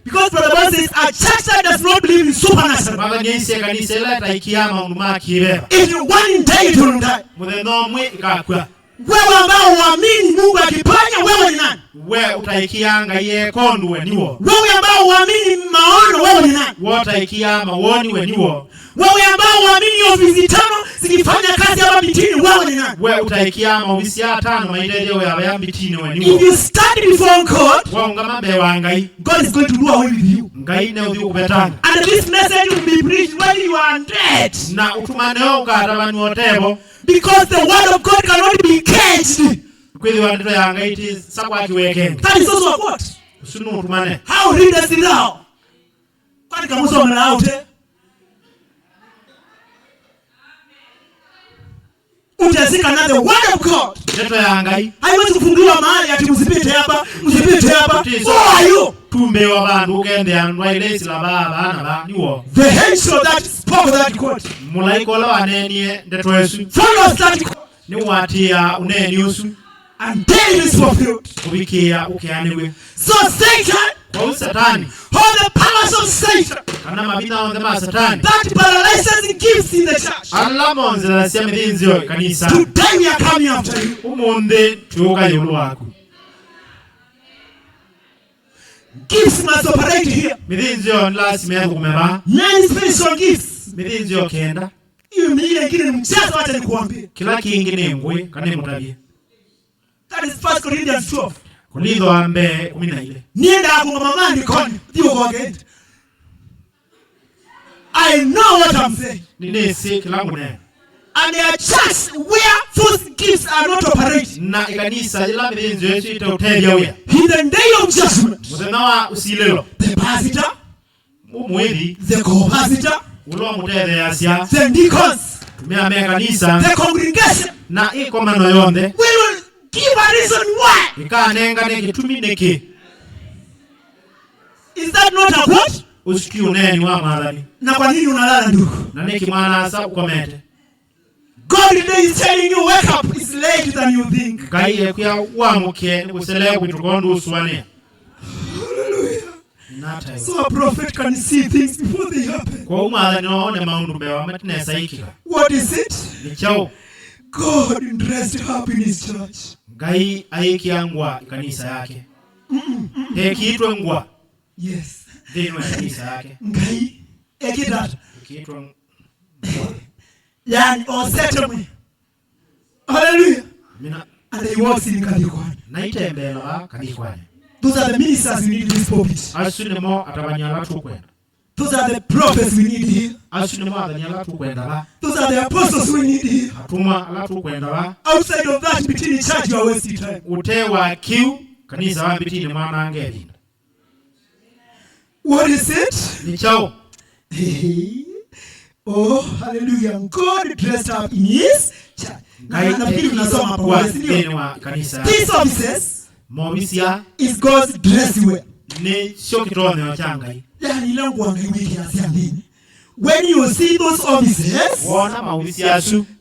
Because the Bible says a church that does not believe in supernatural. Baba nisi kanisa leta ikia maundu makibeba. If one day it will die. Mutheno mwe ikakwa. Wewe ambao uamini Mungu akipanya wewe ni nani? Wewe utaikianga ye kondwe niwo. Wewe ambao uamini maono wewe ni nani? Utaikia mawoni we niwo. Wewe ambao uamini ofisi tano zikifanya kazi hapa mitini wewe ni nani? Wewe utaikia ofisi ya tano maendeleo ya mitini we niwo. If you stand before God, wangama bewa ngai, God is going to do away with you. Ngai ne udhi kubetanga. And this message will be preached when you are dead. Na utumaneo ukatabani wotebo. Because the word of God cannot be caged. Kweli wandito ya ngai iti sakwa kiwekenga. That is also a what? Usunu utumane. How readers it now? Kwani kamuso wamela ute? Utazika na the word of God. Neto ya ngai. Haiwezi kufunguliwa mahali ati msipite hapa, msipite hapa. Who are you? Tumbe wa bandu ukende anwa ile sila baba na ba niwo. The angel that spoke that quote. Mulaiko la wanenie ndeto Yesu. Follow that quote. Ni watia uneni Yesu. And then it is fulfilled. Kubikia ukianiwe. So Satan, kwa Satani, all the powers of Satan, kana mabina on the Satani, that paralyzes gifts in the church. Allah la siame dinzio kanisa. Today we are coming after you. Umunde tuoka yulu wako. Gifts must operate here. Midinzio nla simeangu kumeba. Nine spiritual gifts. Midinzio kenda. Hiyo mingine ingine ni mchezo acha nikuambie. Kila kingine ngwe kane mutabie. That is 1 Corinthians 12. Kulido ambe 14. Nienda hapo mama ndikoni. Ndio kwa gate. I know what I'm saying. Ninesi kilangu ne. And there are churches where false gifts are not operating. Na ikanisa ila midinzio yesu itautebia uya. In the day of judgment. Muzenawa usilelo. The pastor. Umwezi. The co-pastor. Ulo mutede yasia. The deacons. Tumia kanisa. The congregation. Na iko mano yonde. We will give a reason why. Ikanenga neki tumineke. Is that not a what? Usikiu neni wa madhani. Na kwa nini unalala ndugu? Na neki mwana asa ukomete. God today is telling you wake up. It's later than you think. Kaiye kuya uamuke ni kuselewa kuitukondu usuwane. Hallelujah. So a prophet can see things before they happen. Kwa umadhani waone maundu mbewa matinesa ikika. What is it? Ni chao. God dressed up in his church. Ngai aiki angwa kanisa yake. Heki itwe ngwa. Yes. Dino kanisa yake. Ngai ekitata. Kiitwa Yani osetemwe. Hallelujah. Mina And he walks in Kadikwan. naitembera kadikwani. Those are the ministers we need in this pulpit. Asunemo atabanyala tukwenda. Those are the prophets we need here. Asunemo atanyala tukwenda ba. Those are the apostles we need here. Atuma ala tukwenda ba. Outside of that, between the church, you are wasting time. Utewa kiu kanisa wa bitini mwana angeli. What is it? Ni chao. Oh, hallelujah. God dressed up in his church. These offices is God's dress wear. When you see those offices,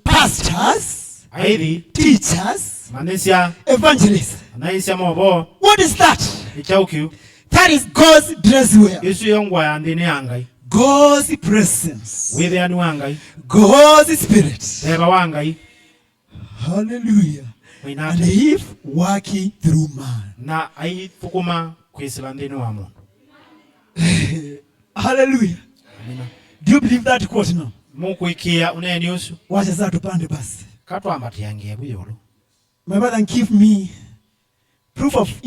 pastors, teachers, evangelists, what is that? That is God's dress wear. God's presence. God's spirit. Hallelujah. And if working through man. Hallelujah. Do you believe that quote now? Wacha sasa tupande basi. My brother, give me proof of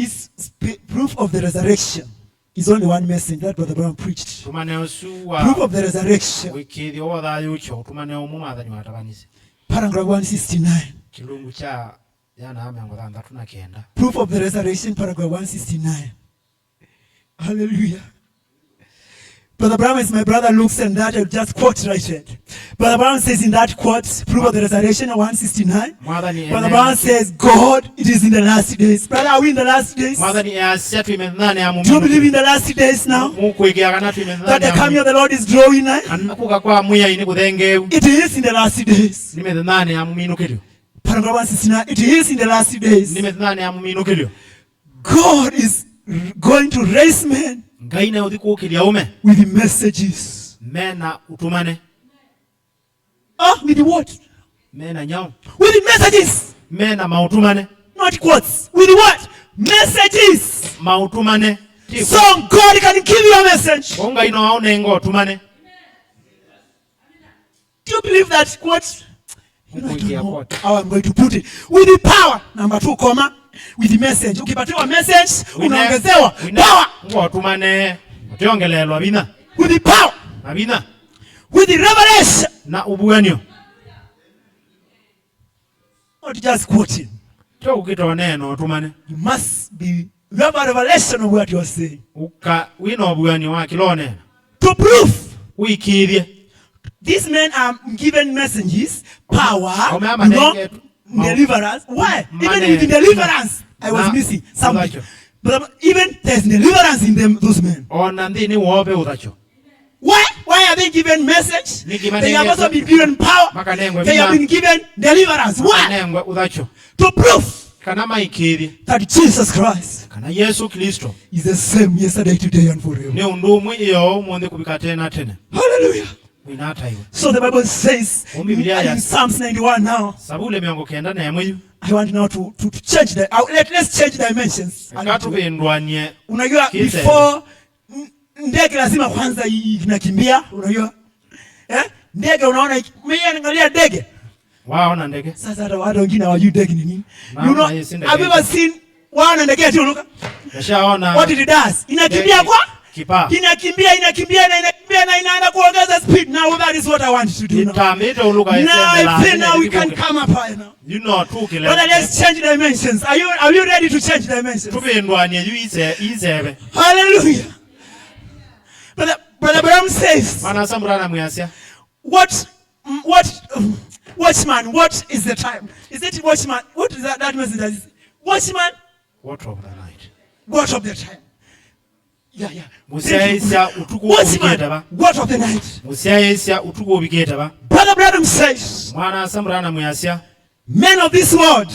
the resurrection. Is only one message that Brother Brown preached. Proof of the resurrection. Paragraph 169. Proof of the resurrection, paragraph 169. Hallelujah. Brother Brown is my brother, looks and that I just quote right here. Brother Brown says in that quote, proof of the resurrection 169. Brother Brown says, God, it is in the last days. Brother, are we in the last days? Do you believe in the last days now? That the coming of the Lord is drawing nigh? It is in the last days. Paragraph 169, it is in the last days. God is going to raise men with messages. With what? With messages. Not quotes. With what? Messages. So God can give you a message. Do you believe that quote? How I'm going to put it. With the power. Number 2, comma. With the message. Ukipatiwa message, unaongezewa power. With the power. With the revelation. Not just quoting. You must be, you have a revelation of what you are saying. To prove. These men are given messages, power, deliverance. Why? Even with the deliverance, I was missing something. But even there's deliverance in them, those men. Why? Why are they given message? They have also been given power. They have been given deliverance. Why? To prove that Jesus Christ is the same yesterday, today, and forever. Hallelujah. So the Bible says in Psalms 91 now, I want now to change that. Let's change dimensions. Unajua before ndege lazima kwanza inakimbia, unajua? Ndege unaona mimi naangalia ndege. Waona ndege? Sasa hata watu wengine hawajui ndege ni nini. You know, have you ever seen waona ndege tu unaona? Nashaona. What it does? Inakimbia kwa? Kipa. Inakimbia na inaenda kuongeza speed. Now that is what I want to do now. Now we can come up high now. You know, but let's change dimensions. Are you ready to change dimensions? Hallelujah. Brother Abraham says, watchman, what is the time? Is it watchman? What is that message? Watchman? What of the night? What of the time? Yeah. Watchman, what of the night? Brother Abraham says, men of this world,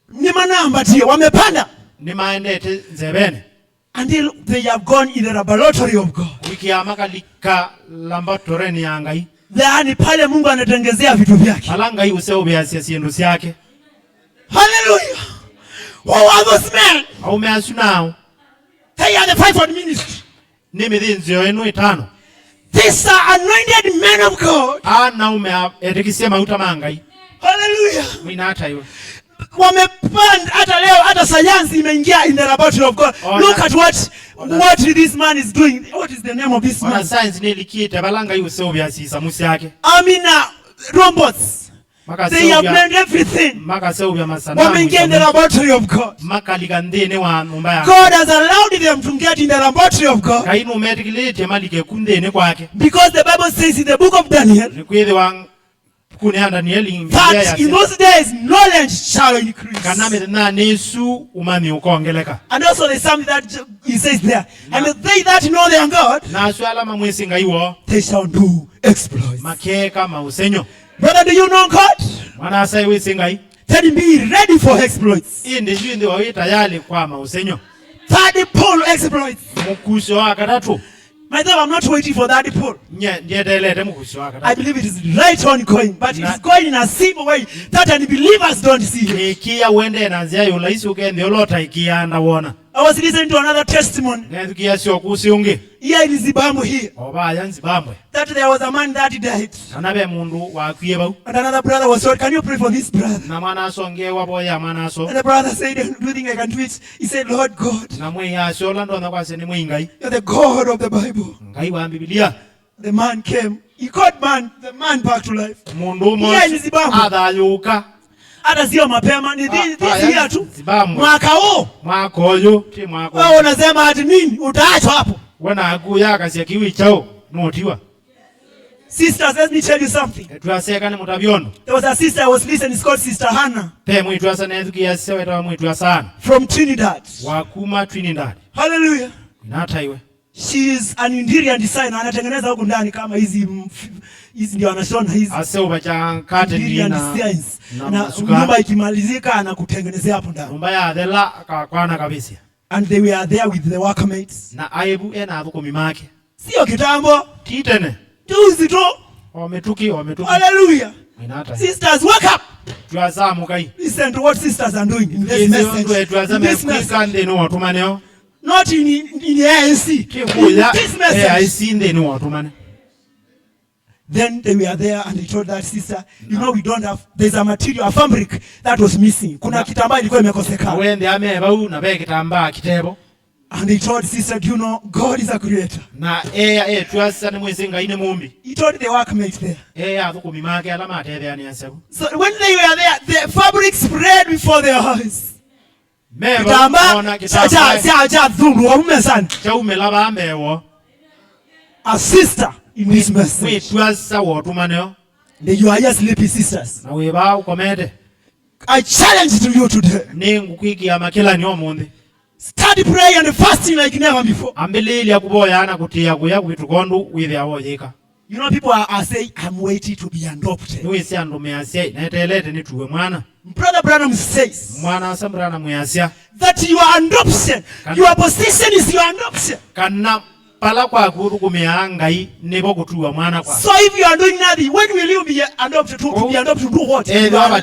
ni manambatio wamepanda until they have gone in the laboratory of God. Yaani pale Mungu anatengezea vitu vyake. Hallelujah. Who are those men? They are the fivefold ministry. Nimithinzio enu itano. These are anointed men of God. Anaume etikisia mauta mangai. Hallelujah. Mwina hata iwe. Wamepanda hata leo hata sayansi imeingia in the laboratory of God. Look at what this man is doing. What is the name of this man? Science nilikite balanga yuse obya sisa musi yake. Amina robots. They have learned everything. Wameingia in the laboratory of God. God has allowed them to get in the laboratory of God. Because the Bible says in the book of Daniel that in those days knowledge shall increase. And also there's something that he says there. And they that know their God, they shall do exploits. Brother, do you know God? Tell him be ready for exploits. Third pole exploits. Myself, I'm not waiting for that pole. I believe it is right on going, but it's going in a simple way that unbelievers don't see it. I was listening to another testimony here in Zimbabwe here, that there was a man that died. And another brother was told, can you pray for this brother? And the brother said, do you think I can do it? He said, Lord God, you're the God of the Bible. The man came. He called the man back to life. Here in Zimbabwe. Hata sio mapema ni this year tu. Mwaka huu. Wewe unasema ati nini? Utaachwa hapo. Sisters, let me tell you something. There was a sister I was listening, it's called Sister Hannah. From Trinidad. Hallelujah. She is an interior designer. Anatengeneza huko ndani kama hizi ndio anashona hizi. Interior designs. Na nyumba ikimalizika anakutengenezea hapo ndani. And they were there with the workmates. Na aibu avuko mimake. Sio kitambo. Titene. Juzi tu. Wametuki. Hallelujah. Sisters, wake up. Listen to what sisters are doing in this message. Not in the ANC. In this message. Then they were there and they told that sister, you know, we don't have, there's a material, a fabric that was missing. Kuna kitambaa ilikuwa imekosekana. And he told sister, do you know, God is a creator. He told the workmates there. So when they were there, the fabric spread before their eyes. A sister in this message. You are just sleepy sisters. I challenge to you today. Study prayer and fasting like never before. You know, people are saying, I'm waiting to be adopted. Brother Branham says that your adoption, your position is your adoption. So if you are doing nothing, when will you be adopted? To be adopted to do what? You are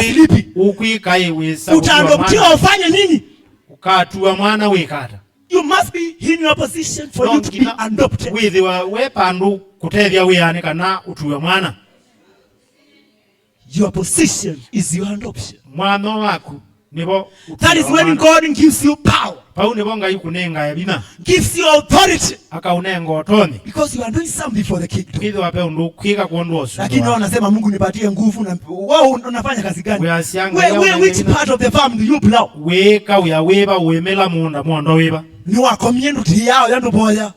sleeping. Utaadoptiwa ufanye nini? You must be in your position for you to be adopted. Your position is your adoption. That is when God gives you power. Gives you authority. Because you are doing something for the kingdom. Lakini wanasema Mungu nipatie nguvu na wewe unafanya kazi gani? Which part of the farm do you plow? Ni wa community yao yandu boya.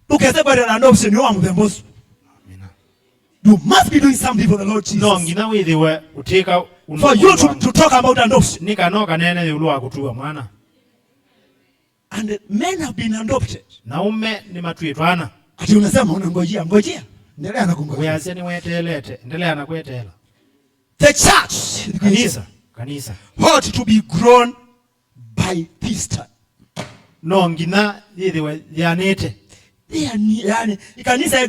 Ukese kwa adoption you are the most. You must be doing something for the Lord Jesus. For you to talk about adoption. And men have been adopted. Ati unasema unangojea. Endelea na kungojea. The church, kanisa ought to be grown by this time. Kanisa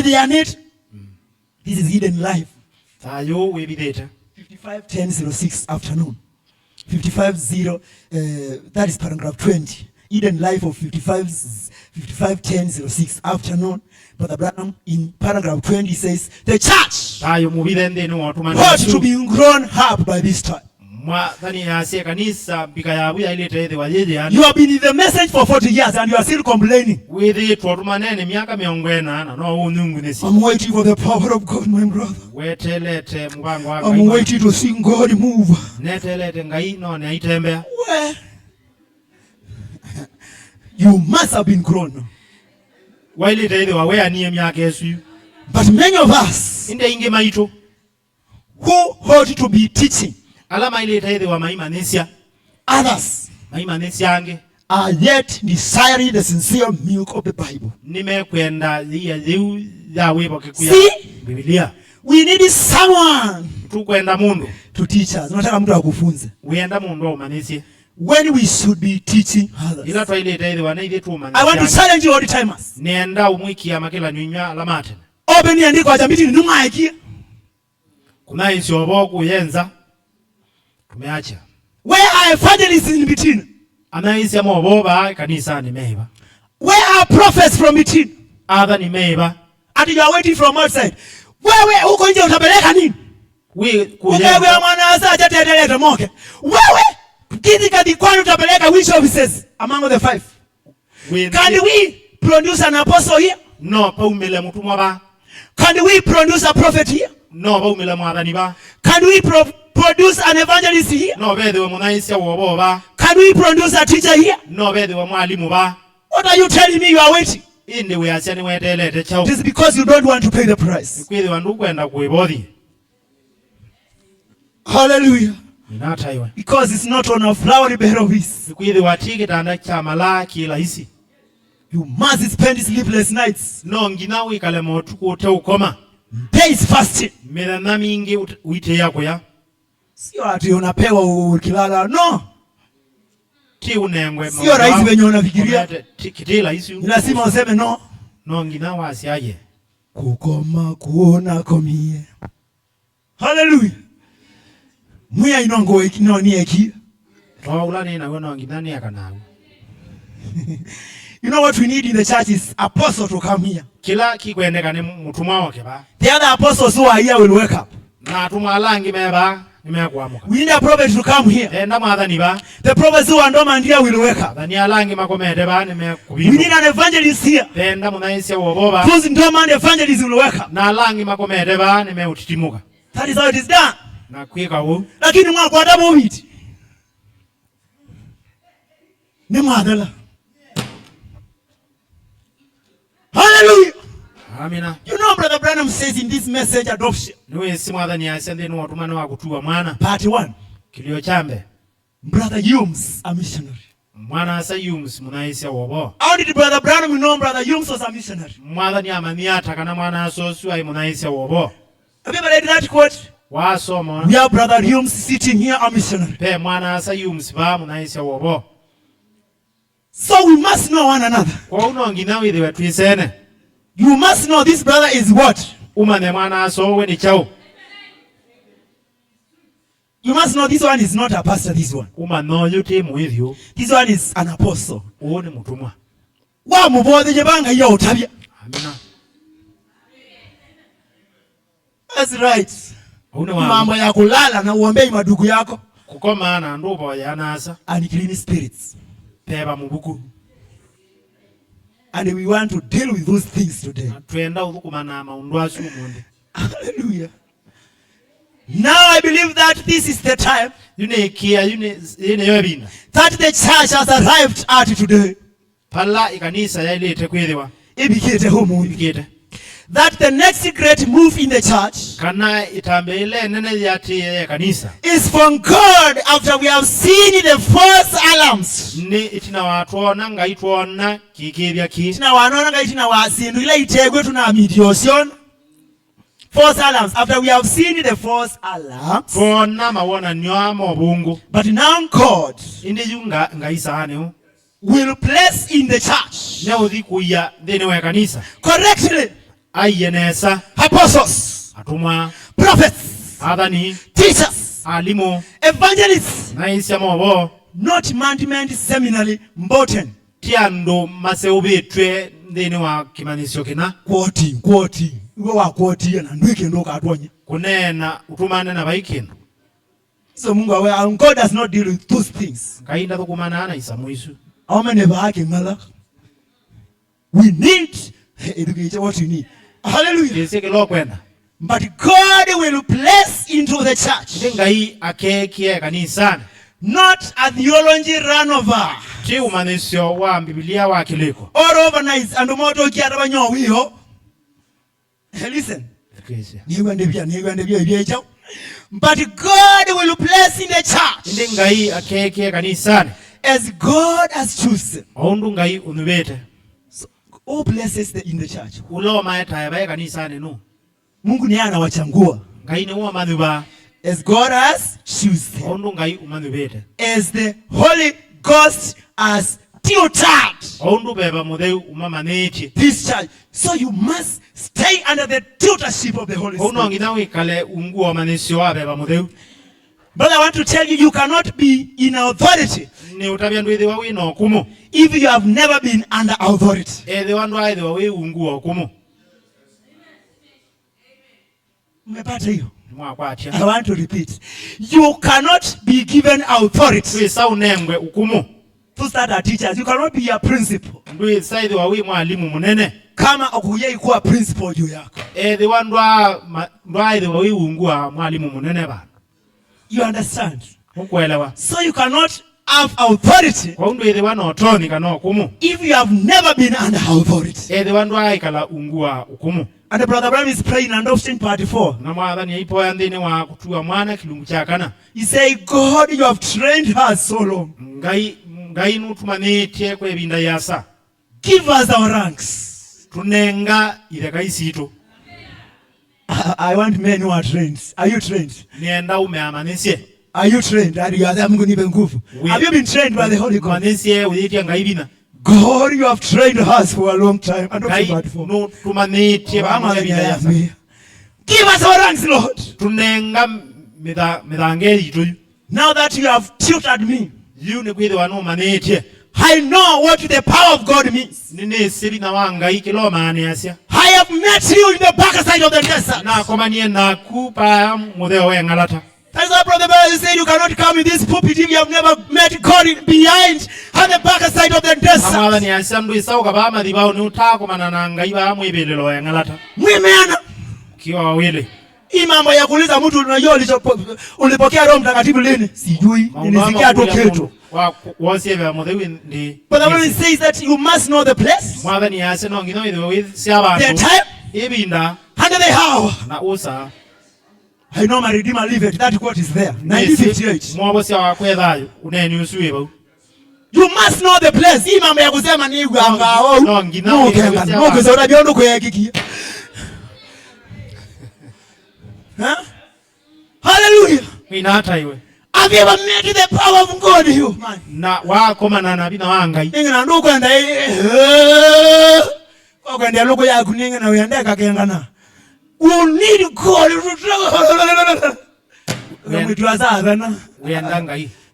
yanete. This is hidden life. 55:10:06 afternoon. 55:0 that is paragraph 20 Eden Life of 55:10:06 afternoon. Brother Branham in paragraph 20 says, the church ought to be grown up by this time. You have been in the message for 40 years and you are still complaining. I'm waiting for the power of God, my brother. I'm waiting to see God move. Well, you must have been grown. But many of us who ought to be teaching others are yet desiring the sincere milk of the Bible. See, we need someone to teach us. When we should be teaching others. I want to challenge you all the timers. Open your ndiko acha meeting nunga ikia. Where are evangelists in between? Where are prophets from between? And you are waiting from outside. Where uko nje utapeleka nini? Wewe mwana asaje tetelete moke. Wewe kidika kwani utapeleka which offices among the 5? Can we produce an apostle here? No, can we produce a prophet here? No, can we produce an evangelist here? No, can we produce a teacher here? No, what are you telling me you are waiting? It is because you don't want to pay the price. Hallelujah. Because it's not on a flowery bed of ease. You must spend sleepless nights. Days fasting. Sio ati unapewa ukilala. No. Sio rahisi venye unafikiria. Lazima useme no. Kukoma kuona komie. Hallelujah. Muya inongo ikinoni eki. You know what we need in the church is apostle to come here. The other apostles who are here will wake up. We need a prophet to come here. The prophets who are dormant here will wake up. We need an evangelist here. Those dormant evangelists will wake up. That is how it is done. Lakini mwakwata mubiti. Ni mwadala. Hallelujah. Amina. You know, Brother Branham says in this message adoption. Part 1. Brother Humes, a missionary. How did Brother Branham know Brother Humes was a missionary? Have you ever read that quote? We have Brother Humes sitting here, a missionary. So we must know one another. You must know this brother is what? You must know this one is not a pastor, this one. This one is an apostle. That's right. Mambo ya kulala na uombei madugu yako. And clean spirits. And we want to deal with those things today. Hallelujah. Now I believe that this is the time that the church has arrived at today. That the next great move in the church is from God after we have seen the false alarms. False alarms. After we have seen the false alarms. But now God will place in the church correctly apostles, prophets, teachers, evangelists, not mandament seminary, Mboten, tiando maseubitwe ndini wa kimanisio kina quoting iwe wa quoting na ndwike ndo katwonya kunena utumane na baikino. So Mungu awe, God does not deal with those things. Kainda tukumana na isamuisu. Amen baake ngala. We need education what you need. Hallelujah. Yeseke lokwenda. But God will place into the church. Ngai akekie kanisani. Not a theology run over. Ti umanisio wa Biblia wa kiliko. Or overnight and moto kiara banyo wiho. Listen. Niwende bia chao. But God will place in the church. Ngai akekie kanisani. As God has chosen. Ondu ngai unubete. So, who places in the church? Ulo maeta ya kanisani no. Mungu ni anawachangua. Ngai ni wa manuba. As God has chosen. Ondu ngai umanubete. As the Holy Ghost has tutored. Ondu beba modeu umamaneti. This church. So you must stay under the tutorship of the Holy Spirit. Ono ngina wikale ungu wa manisio wa beba modeu. But I want to tell you, you cannot be in authority ni utabia ndwe wa wino kumu if you have never been under authority. The one why the way ungu wa kumu. Umepata hiyo? Mwakwatia. I want to repeat. You cannot be given authority. We sa unengwe ukumu. To start a teacher, you cannot be a principal. Ndwe saidi wa wi mwalimu munene. Kama okuyei kuwa principal juu yako. The one ndwa the way ungu wa mwalimu munene ba. You understand? Ukuelewa. So you cannot have authority. Kwa ndwe the one otoni kana kumu. If you have never been under authority. The one ndwa ikala ungu wa ukumu. And the brother Abraham is praying and adoption part 4. Na mwadhani ipo ya ndini wa kutua mwana kilungu chakana. He say, God, you have trained us so long. Ngai nutumanite kwe binda yasa. Give us our ranks. Tunenga ile kaisito. I want men who are trained. Are you trained? Nienda umeamanisye. Are you trained? Have you been trained by the Holy Ghost? Manisye ulitia ngaibina. God, you have trained us for a long time. And no tumanite ba give us our ranks, Lord. Tunenga midangeli tu. Now that you have tutored me, you ne kwide wano manite. I know what the power of God means. Nini sibi na wanga ikilo maana asya. I have met you in the back side of the desert. Na komanie na kupa modeo we ngalata. That's why Brother Barry said you cannot come in this pulpit if you have never met God behind on the back side of the desert. Amala ni asandu isauka ba madibao ni utako manana ngaiba mwebelelo we ngalata. Mwemeana. Kiwa wawili. Hii mambo ya kuuliza mtu unajua ulipokea Roho Mtakatifu lini? Sijui. Nilisikia tu kitu. Wasiebe modeo ndi. But the Bible says that you must know the place. Mwadha ni aseno ngino idwe with siabantu. The time. Ibinda. And the hour. Na usa. I know my Redeemer liveth. That quote is there. 1958. Mwabosi wakwedhayo uneni usuwe. You must know the place. Hii mambo ya kusema ni uganga au no ngina ukizora biondo kuyakikia. Huh? Hallelujah. Minata iwe. Have you ever met the power of God you man? Na wako manana bina wangai. Ingina ndo kwenda kwa kwenda loko ya kuninga na uyandeka kengana. You need God.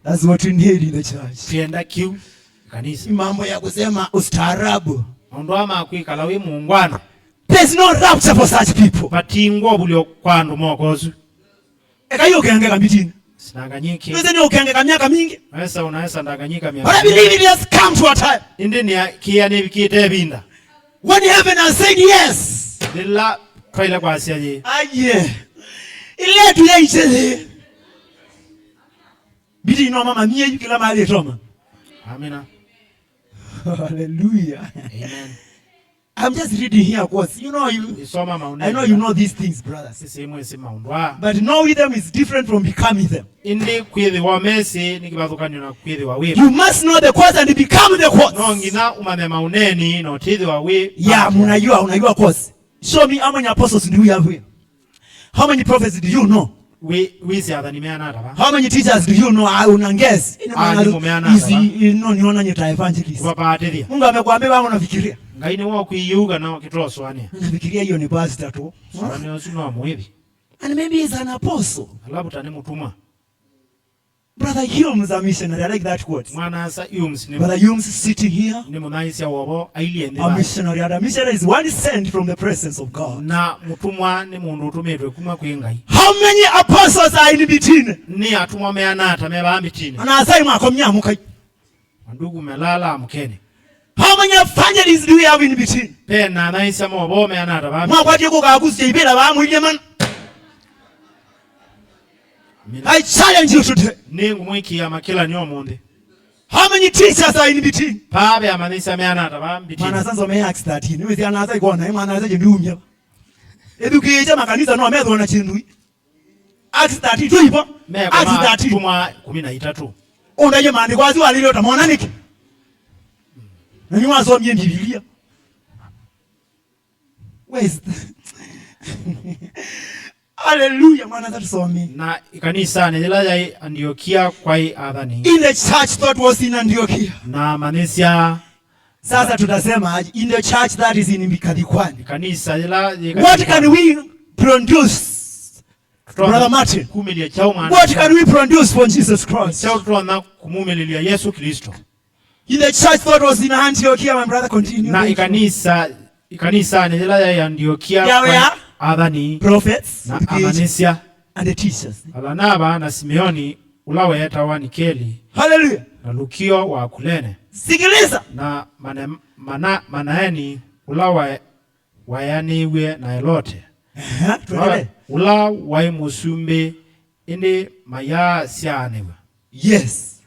That's what you need in the church. Tienda kiu kanisa. Mambo ya kusema ustaarabu. Ondwama kwikala we muungwana. There's no rapture for such people. Batingo bulyo kwandu mokozu. Ekayo kenge kamitini. Sinanganyiki. Nzeni ukenge kamyaka mingi. Unaweza ndanganyika miaka. But I believe it has come to a time. Indi ni kia ne bikite binda. When heaven has said yes. Dilla kaila kwa asiaje. Aye. Ile tu ya ichele. Bidi no mama mie yukila mahali toma. Amina. Hallelujah. Amen. I'm just reading here quotes. You know I know you know these things, brothers. But knowing them is different from becoming them. You must know the quotes and become the quotes. Yeah, unajua quotes. Show me how many apostles do we have here? How many prophets do you know? How many teachers do you know? Unangezi. Niona nyota evangelist. Mungu amekwambia wangu nafikiria. Ngaine wao kuiuga na kitoa swani. Nafikiria hiyo ni pastor tu. Swani wasino wa muhibi. And maybe he's an apostle. Alafu tani mutuma. Brother Humes, a missionary. I like that quote. Mwana Humes Brother Humes sitting here. Ni munaisia wobo ailiende A missionary. And a missionary is one sent from the presence of God. Na mutumwa ni mundu utumetwe kuma kwengai. How many apostles are in between? Ni atumwa meanata meba mbitini. Anasai mwako mnyamuka. Ndugu melala mkene. How many evangelists do we have in between? Pena naisa mobo meanata ba. Mwakwati ko kakusi ibira ba mwilye man. I challenge you today. Ningu mwiki ya makila nyomunde. How many teachers are in between? Pabe amanisa meanata ba mbitini. Mana sanzo me Acts 13. Niwe anasa ikona imana anasa jendumya. Edukeje makanisa no amezo na chindu. Acts 13 tu ipo. Acts 13 kuma 13. Ondaje maandiko azi walilo tamona niki. Na nyuma asomye Biblia. Where is Hallelujah, man, that's so me. Na kanisa nela ya Antiochia kwai adhani. In the church that was in Antiochia. Na manesia sasa tutasema in the church that is in Mikadikwani. Kanisa nela what can we produce? Brother Martin. What can we produce for Jesus Christ? Yesu Kristo. In the church that was in Antiochia, my brother, continue. Na kanisa nela ya Antiochia kwai adhani prophets na amanesia and the teachers. Alanaba na Simeoni ulawe yatawa Nikeli. Hallelujah. Na Lukio wa Kulene. Sikiliza. Na manaeni ulawe wayaniwe na elote. Ula wai musumbe indi maya sianewe. Yes.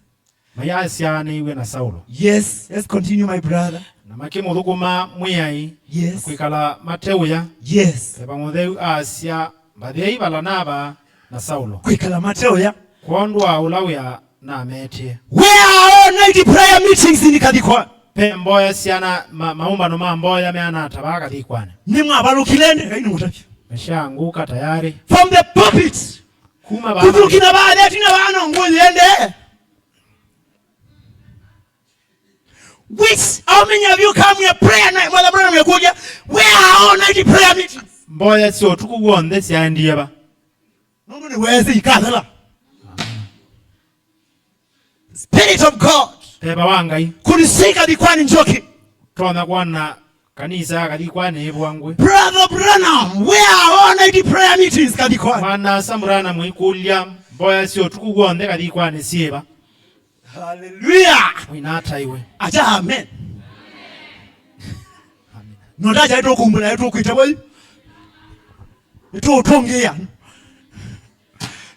Maya sianewe na Saulo. Yes. Let's continue, my brother. Na makimu dhukuma mwiyai. Yes. Kwikala Mateuya. Yes. Eba mudheu Asia badhei balanaba na Saulo. Kwikala Mateuya. Kuondwa ulawya na meti. Where are all night prayer meetings in Kadikwa? Pe mboya siana maumba no mamboya meana tabaka dikwane. Nimwa abalukilende kaini mutapi. Meshaanguka tayari. From the pulpit. Kuma bana. Kudukina baada tina bana ngulende. Which, how many of you come here prayer night? Mother brother mekuja. Where are all night prayer meetings? Mboya sio tukugonde siandiye ba. Mungu ni wezi ikathala. Spirit of God. Teba wangai. Kunisika dikwani njoki. Tona kwana kanisa kadikwani ebwangwe. Brother Branham, where are all night prayer meetings kadikwani? Mwana samurana mwikulya. Mboya sio tukugonde kadikwani sieba. Hallelujah. Winata iwe. Acha amen. Amen. Nodaja ito kumbula ito kuitabo. Ito utongia.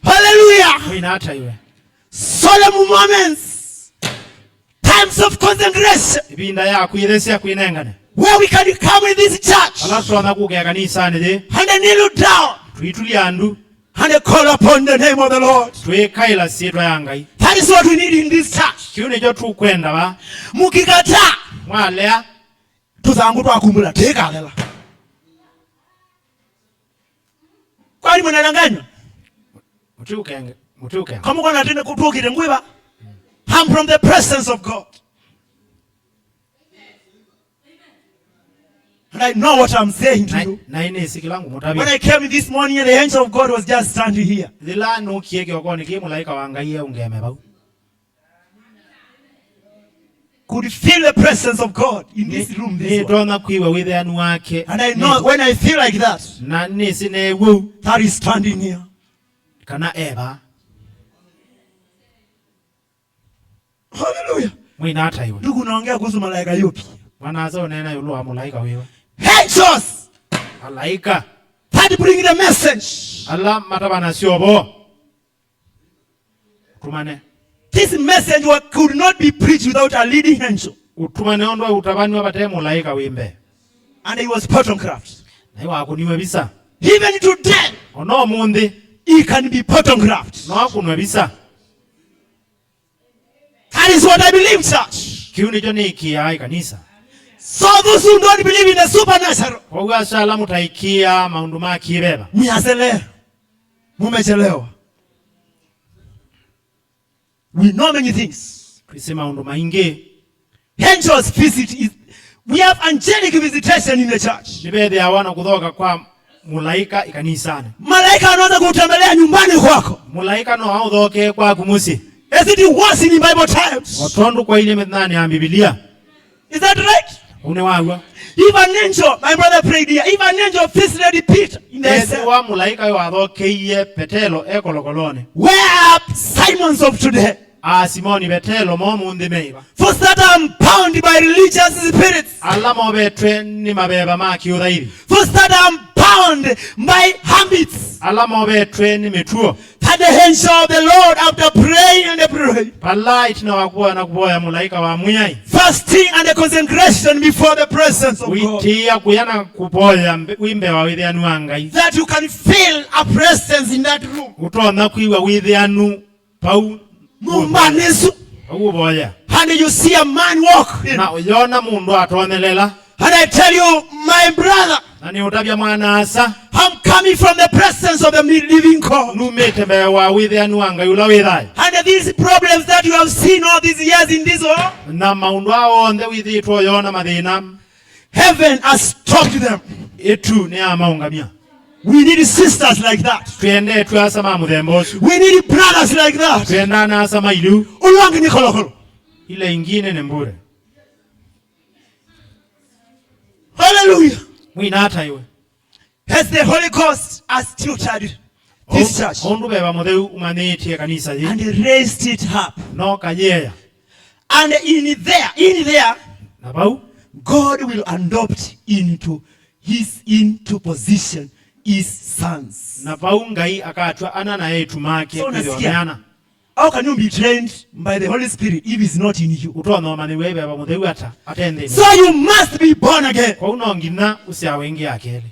Hallelujah. Winata iwe. Solemn moments. Times of consecration. Ibinda ya kuiresia kuinengane. Where we can come in this church. Alafu anakuga kanisa nje. And kneel down. Tuitulia andu. And call upon the name of the Lord. Tuekaila sietwa yangai. That is what we need in this church. Kiune jo tukwenda ba. Mukikata. Mwalea. Tuzangu twakumbula tekalela. Kwani mwanadanganywa? Mutukenge. Kama kwa natenda kutukire ngwiba. I'm from the presence of God. And I know what I'm saying to you. When I came in this morning, the angel of God was just standing here. Could feel the presence of God in this room. And I know when I feel like that, that is standing here. Hallelujah. Ndugu naongea kuhusu malaika yupi? Angels. Malaika. That bring the message. This message could not be preached without a leading angel. And he was photographed. Even today, he can be photographed. That is what I believe, church. So those who don't believe in the supernatural, we know many things. Angels visit. We have angelic visitation in the church. Malaika anaweza kutembelea nyumbani kwako. As it was in Bible times. Otondu kwa ile metnani ya Biblia. Is that right? Unewagwa. If an angel, my brother prayed here, if an angel visited Peter in the cell, wa mulaika yo adhokeiye Petelo ekolokolone. Where are Simons of today? Simoni Petelo momundi meiba. For that I'm bound by religious spirits. Alamo betwe ni mabeba maki udhairi. For that I'm bound by habits. Alamo betwe ni mituo. At the hands of the Lord after praying and praying. Palai tina wakuwa na kuboya mulaika wa muyai. Fasting and the consecration before the presence of God. Witia kuyana kuboya wimbe wa withianu angai. That you can feel a presence in that room. Utona kuiwa withianu pau. Mumbanesu. And you see a man walk in. Na uyona mundu atonelela. And I tell you, my brother, Nani utabia mwana asa. I'm coming from the presence of the living God. Numete wa withianu angai ula withai. And these problems that you have seen all these years in this world, na maundu aonde withi twoyona mathina, heaven has stopped them. Itu ni amaungamia. We need sisters like that. Twende twasama muthembosu. We need brothers like that. Twenda na asama ilu. Ulwangi ni kolokolo. Ile ingine ni mbure. Hallelujah. Mwina hata iwe. Has the Holy Ghost has tutored this church. Ondu beba mutheu umanitie kanisa hii. And raised it up. No kajeya. And in there, na bau, God will adopt into position his sons. Na bau ngai akatwa ana na yetu make kweana. How can you be trained by the Holy Spirit if it's not in you? Utono mani webe ba mutheu ata atende. So you must be born again. Kwa unongina usiawengi akele.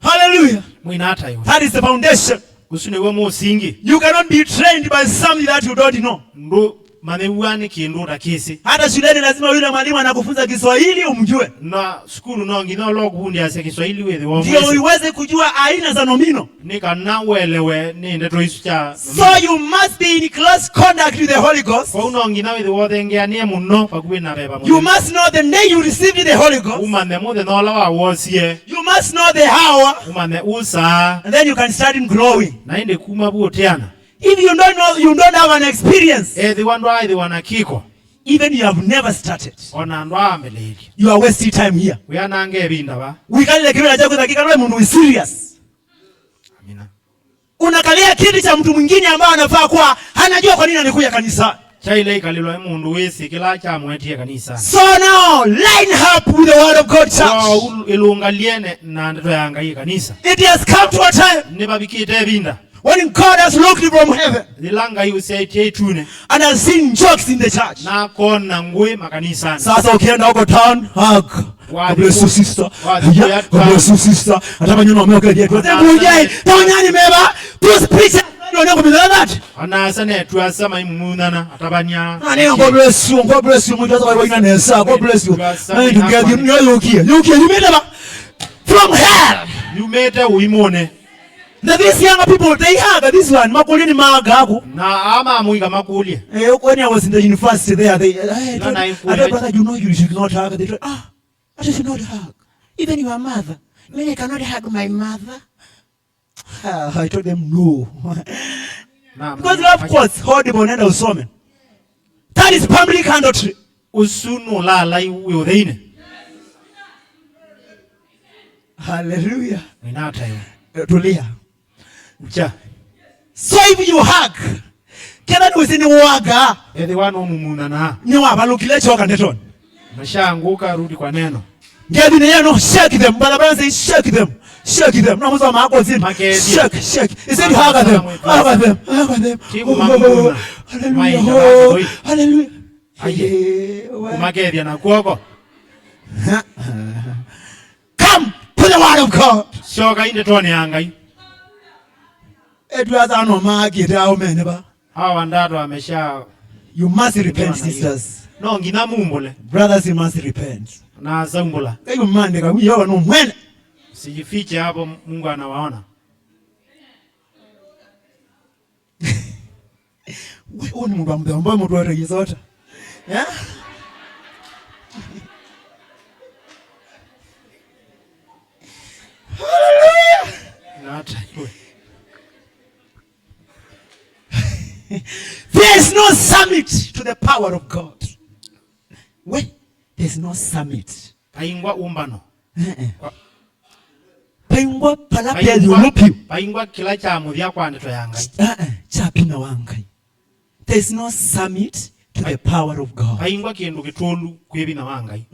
Hallelujah. Mwina hata iwe. That is the foundation. Usune we musingi. You cannot be trained by something that you don't know. Ndo manewani kindu rakisi. Hata shuleni lazima yule mwalimu anakufunza Kiswahili umjue. Na skulu nongina lo kufundi ase Kiswahili wewe wo. Ndio uweze kujua aina za nomino. Nika na welewe ni ndeto isucha. So you must be in close contact with the Holy Ghost. Kwa unongina wewe wo thengania muno pakuwe na beba. You must know the day you received the Holy Ghost. Umane muthe no la wa wosie. You must know the hour. Umane usa. And then you can start growing. Na inde kuma buoteana. If you don't know, you don't have an experience. The wana kiko. Even you have never started. Ona ndwa mbeleli. You are wasting time here. We anange binda ba. Uikalia kibela chako dakika wewe mundu serious. Amina. Unakalia kiti cha mtu mwingine ambaye anafaa kuwa anajua kwa nini anakuja kanisa. Chaile ikalilo mundu wese kila cha mwetie kanisa. So now line up with the word of God church. Ilungaliene na ndeto yanga hii kanisa. It has come to a time. Ne babikite binda. When God has looked from heaven Lilanga yusiaitie tune and has seen jokes in the church. Na kona ngwe makanisa. Sasa ukienda huko town, hug. God bless you sister. God bless you sister. Atamanyono ameoka dia. Ngujai, tawanyani meba. Those preachers don't know that. Anasane tuasama imunana atabanya. God bless you. God bless you. Mjaza wa ina nesa. God bless you. And to get you made about from hell. You made a uimone. Now these younger people, they hug this one. Makuli ni magagu. Na ama muiga makuli. When I was in the university there, I told brother, you should not hug. They told, I should not hug. Even your mother. I cannot hug my mother. I told them no. Because of course, horrible nenda usome. That is public handotry. Usunu la lai uyodeine. Hallelujah. Minata yo. Tulia. Ja. So if you hug, kena ni usini waga. Edi wano mumuna na. Nyewa balukile choka neton. Masha anguka rudi kwa neno. Ngedi ne no shake them. Balabala say shake them. Shake them. Na muza mako zin. Shake, shake. He said hug them. Hug them. Hug them. Hallelujah. Hallelujah. Aye. Kumagedi na kuoko. Come to the word of God. Shoka inde tone yangai. Edwaza no magede au meneba. Hawa ndado amesha. You must repent, sisters. No ngina mumbole. Brothers, you must repent. Na zambula. Kayo mande ka uyo no mwene. Sijifiche hapo, Mungu anawaona. Wewe ni mundu ambaye mtu wa rezota. Yeah? Hallelujah. Na hata iwe. summit to the power of God. There's no summit. Paingwa umbano. Paingwa palapia yulupio. Paingwa kila chamu vya kwande to yangai. Chapina wangai. There's no summit to the power of God. Paingwa kiendu kitolu kwebi na wangai.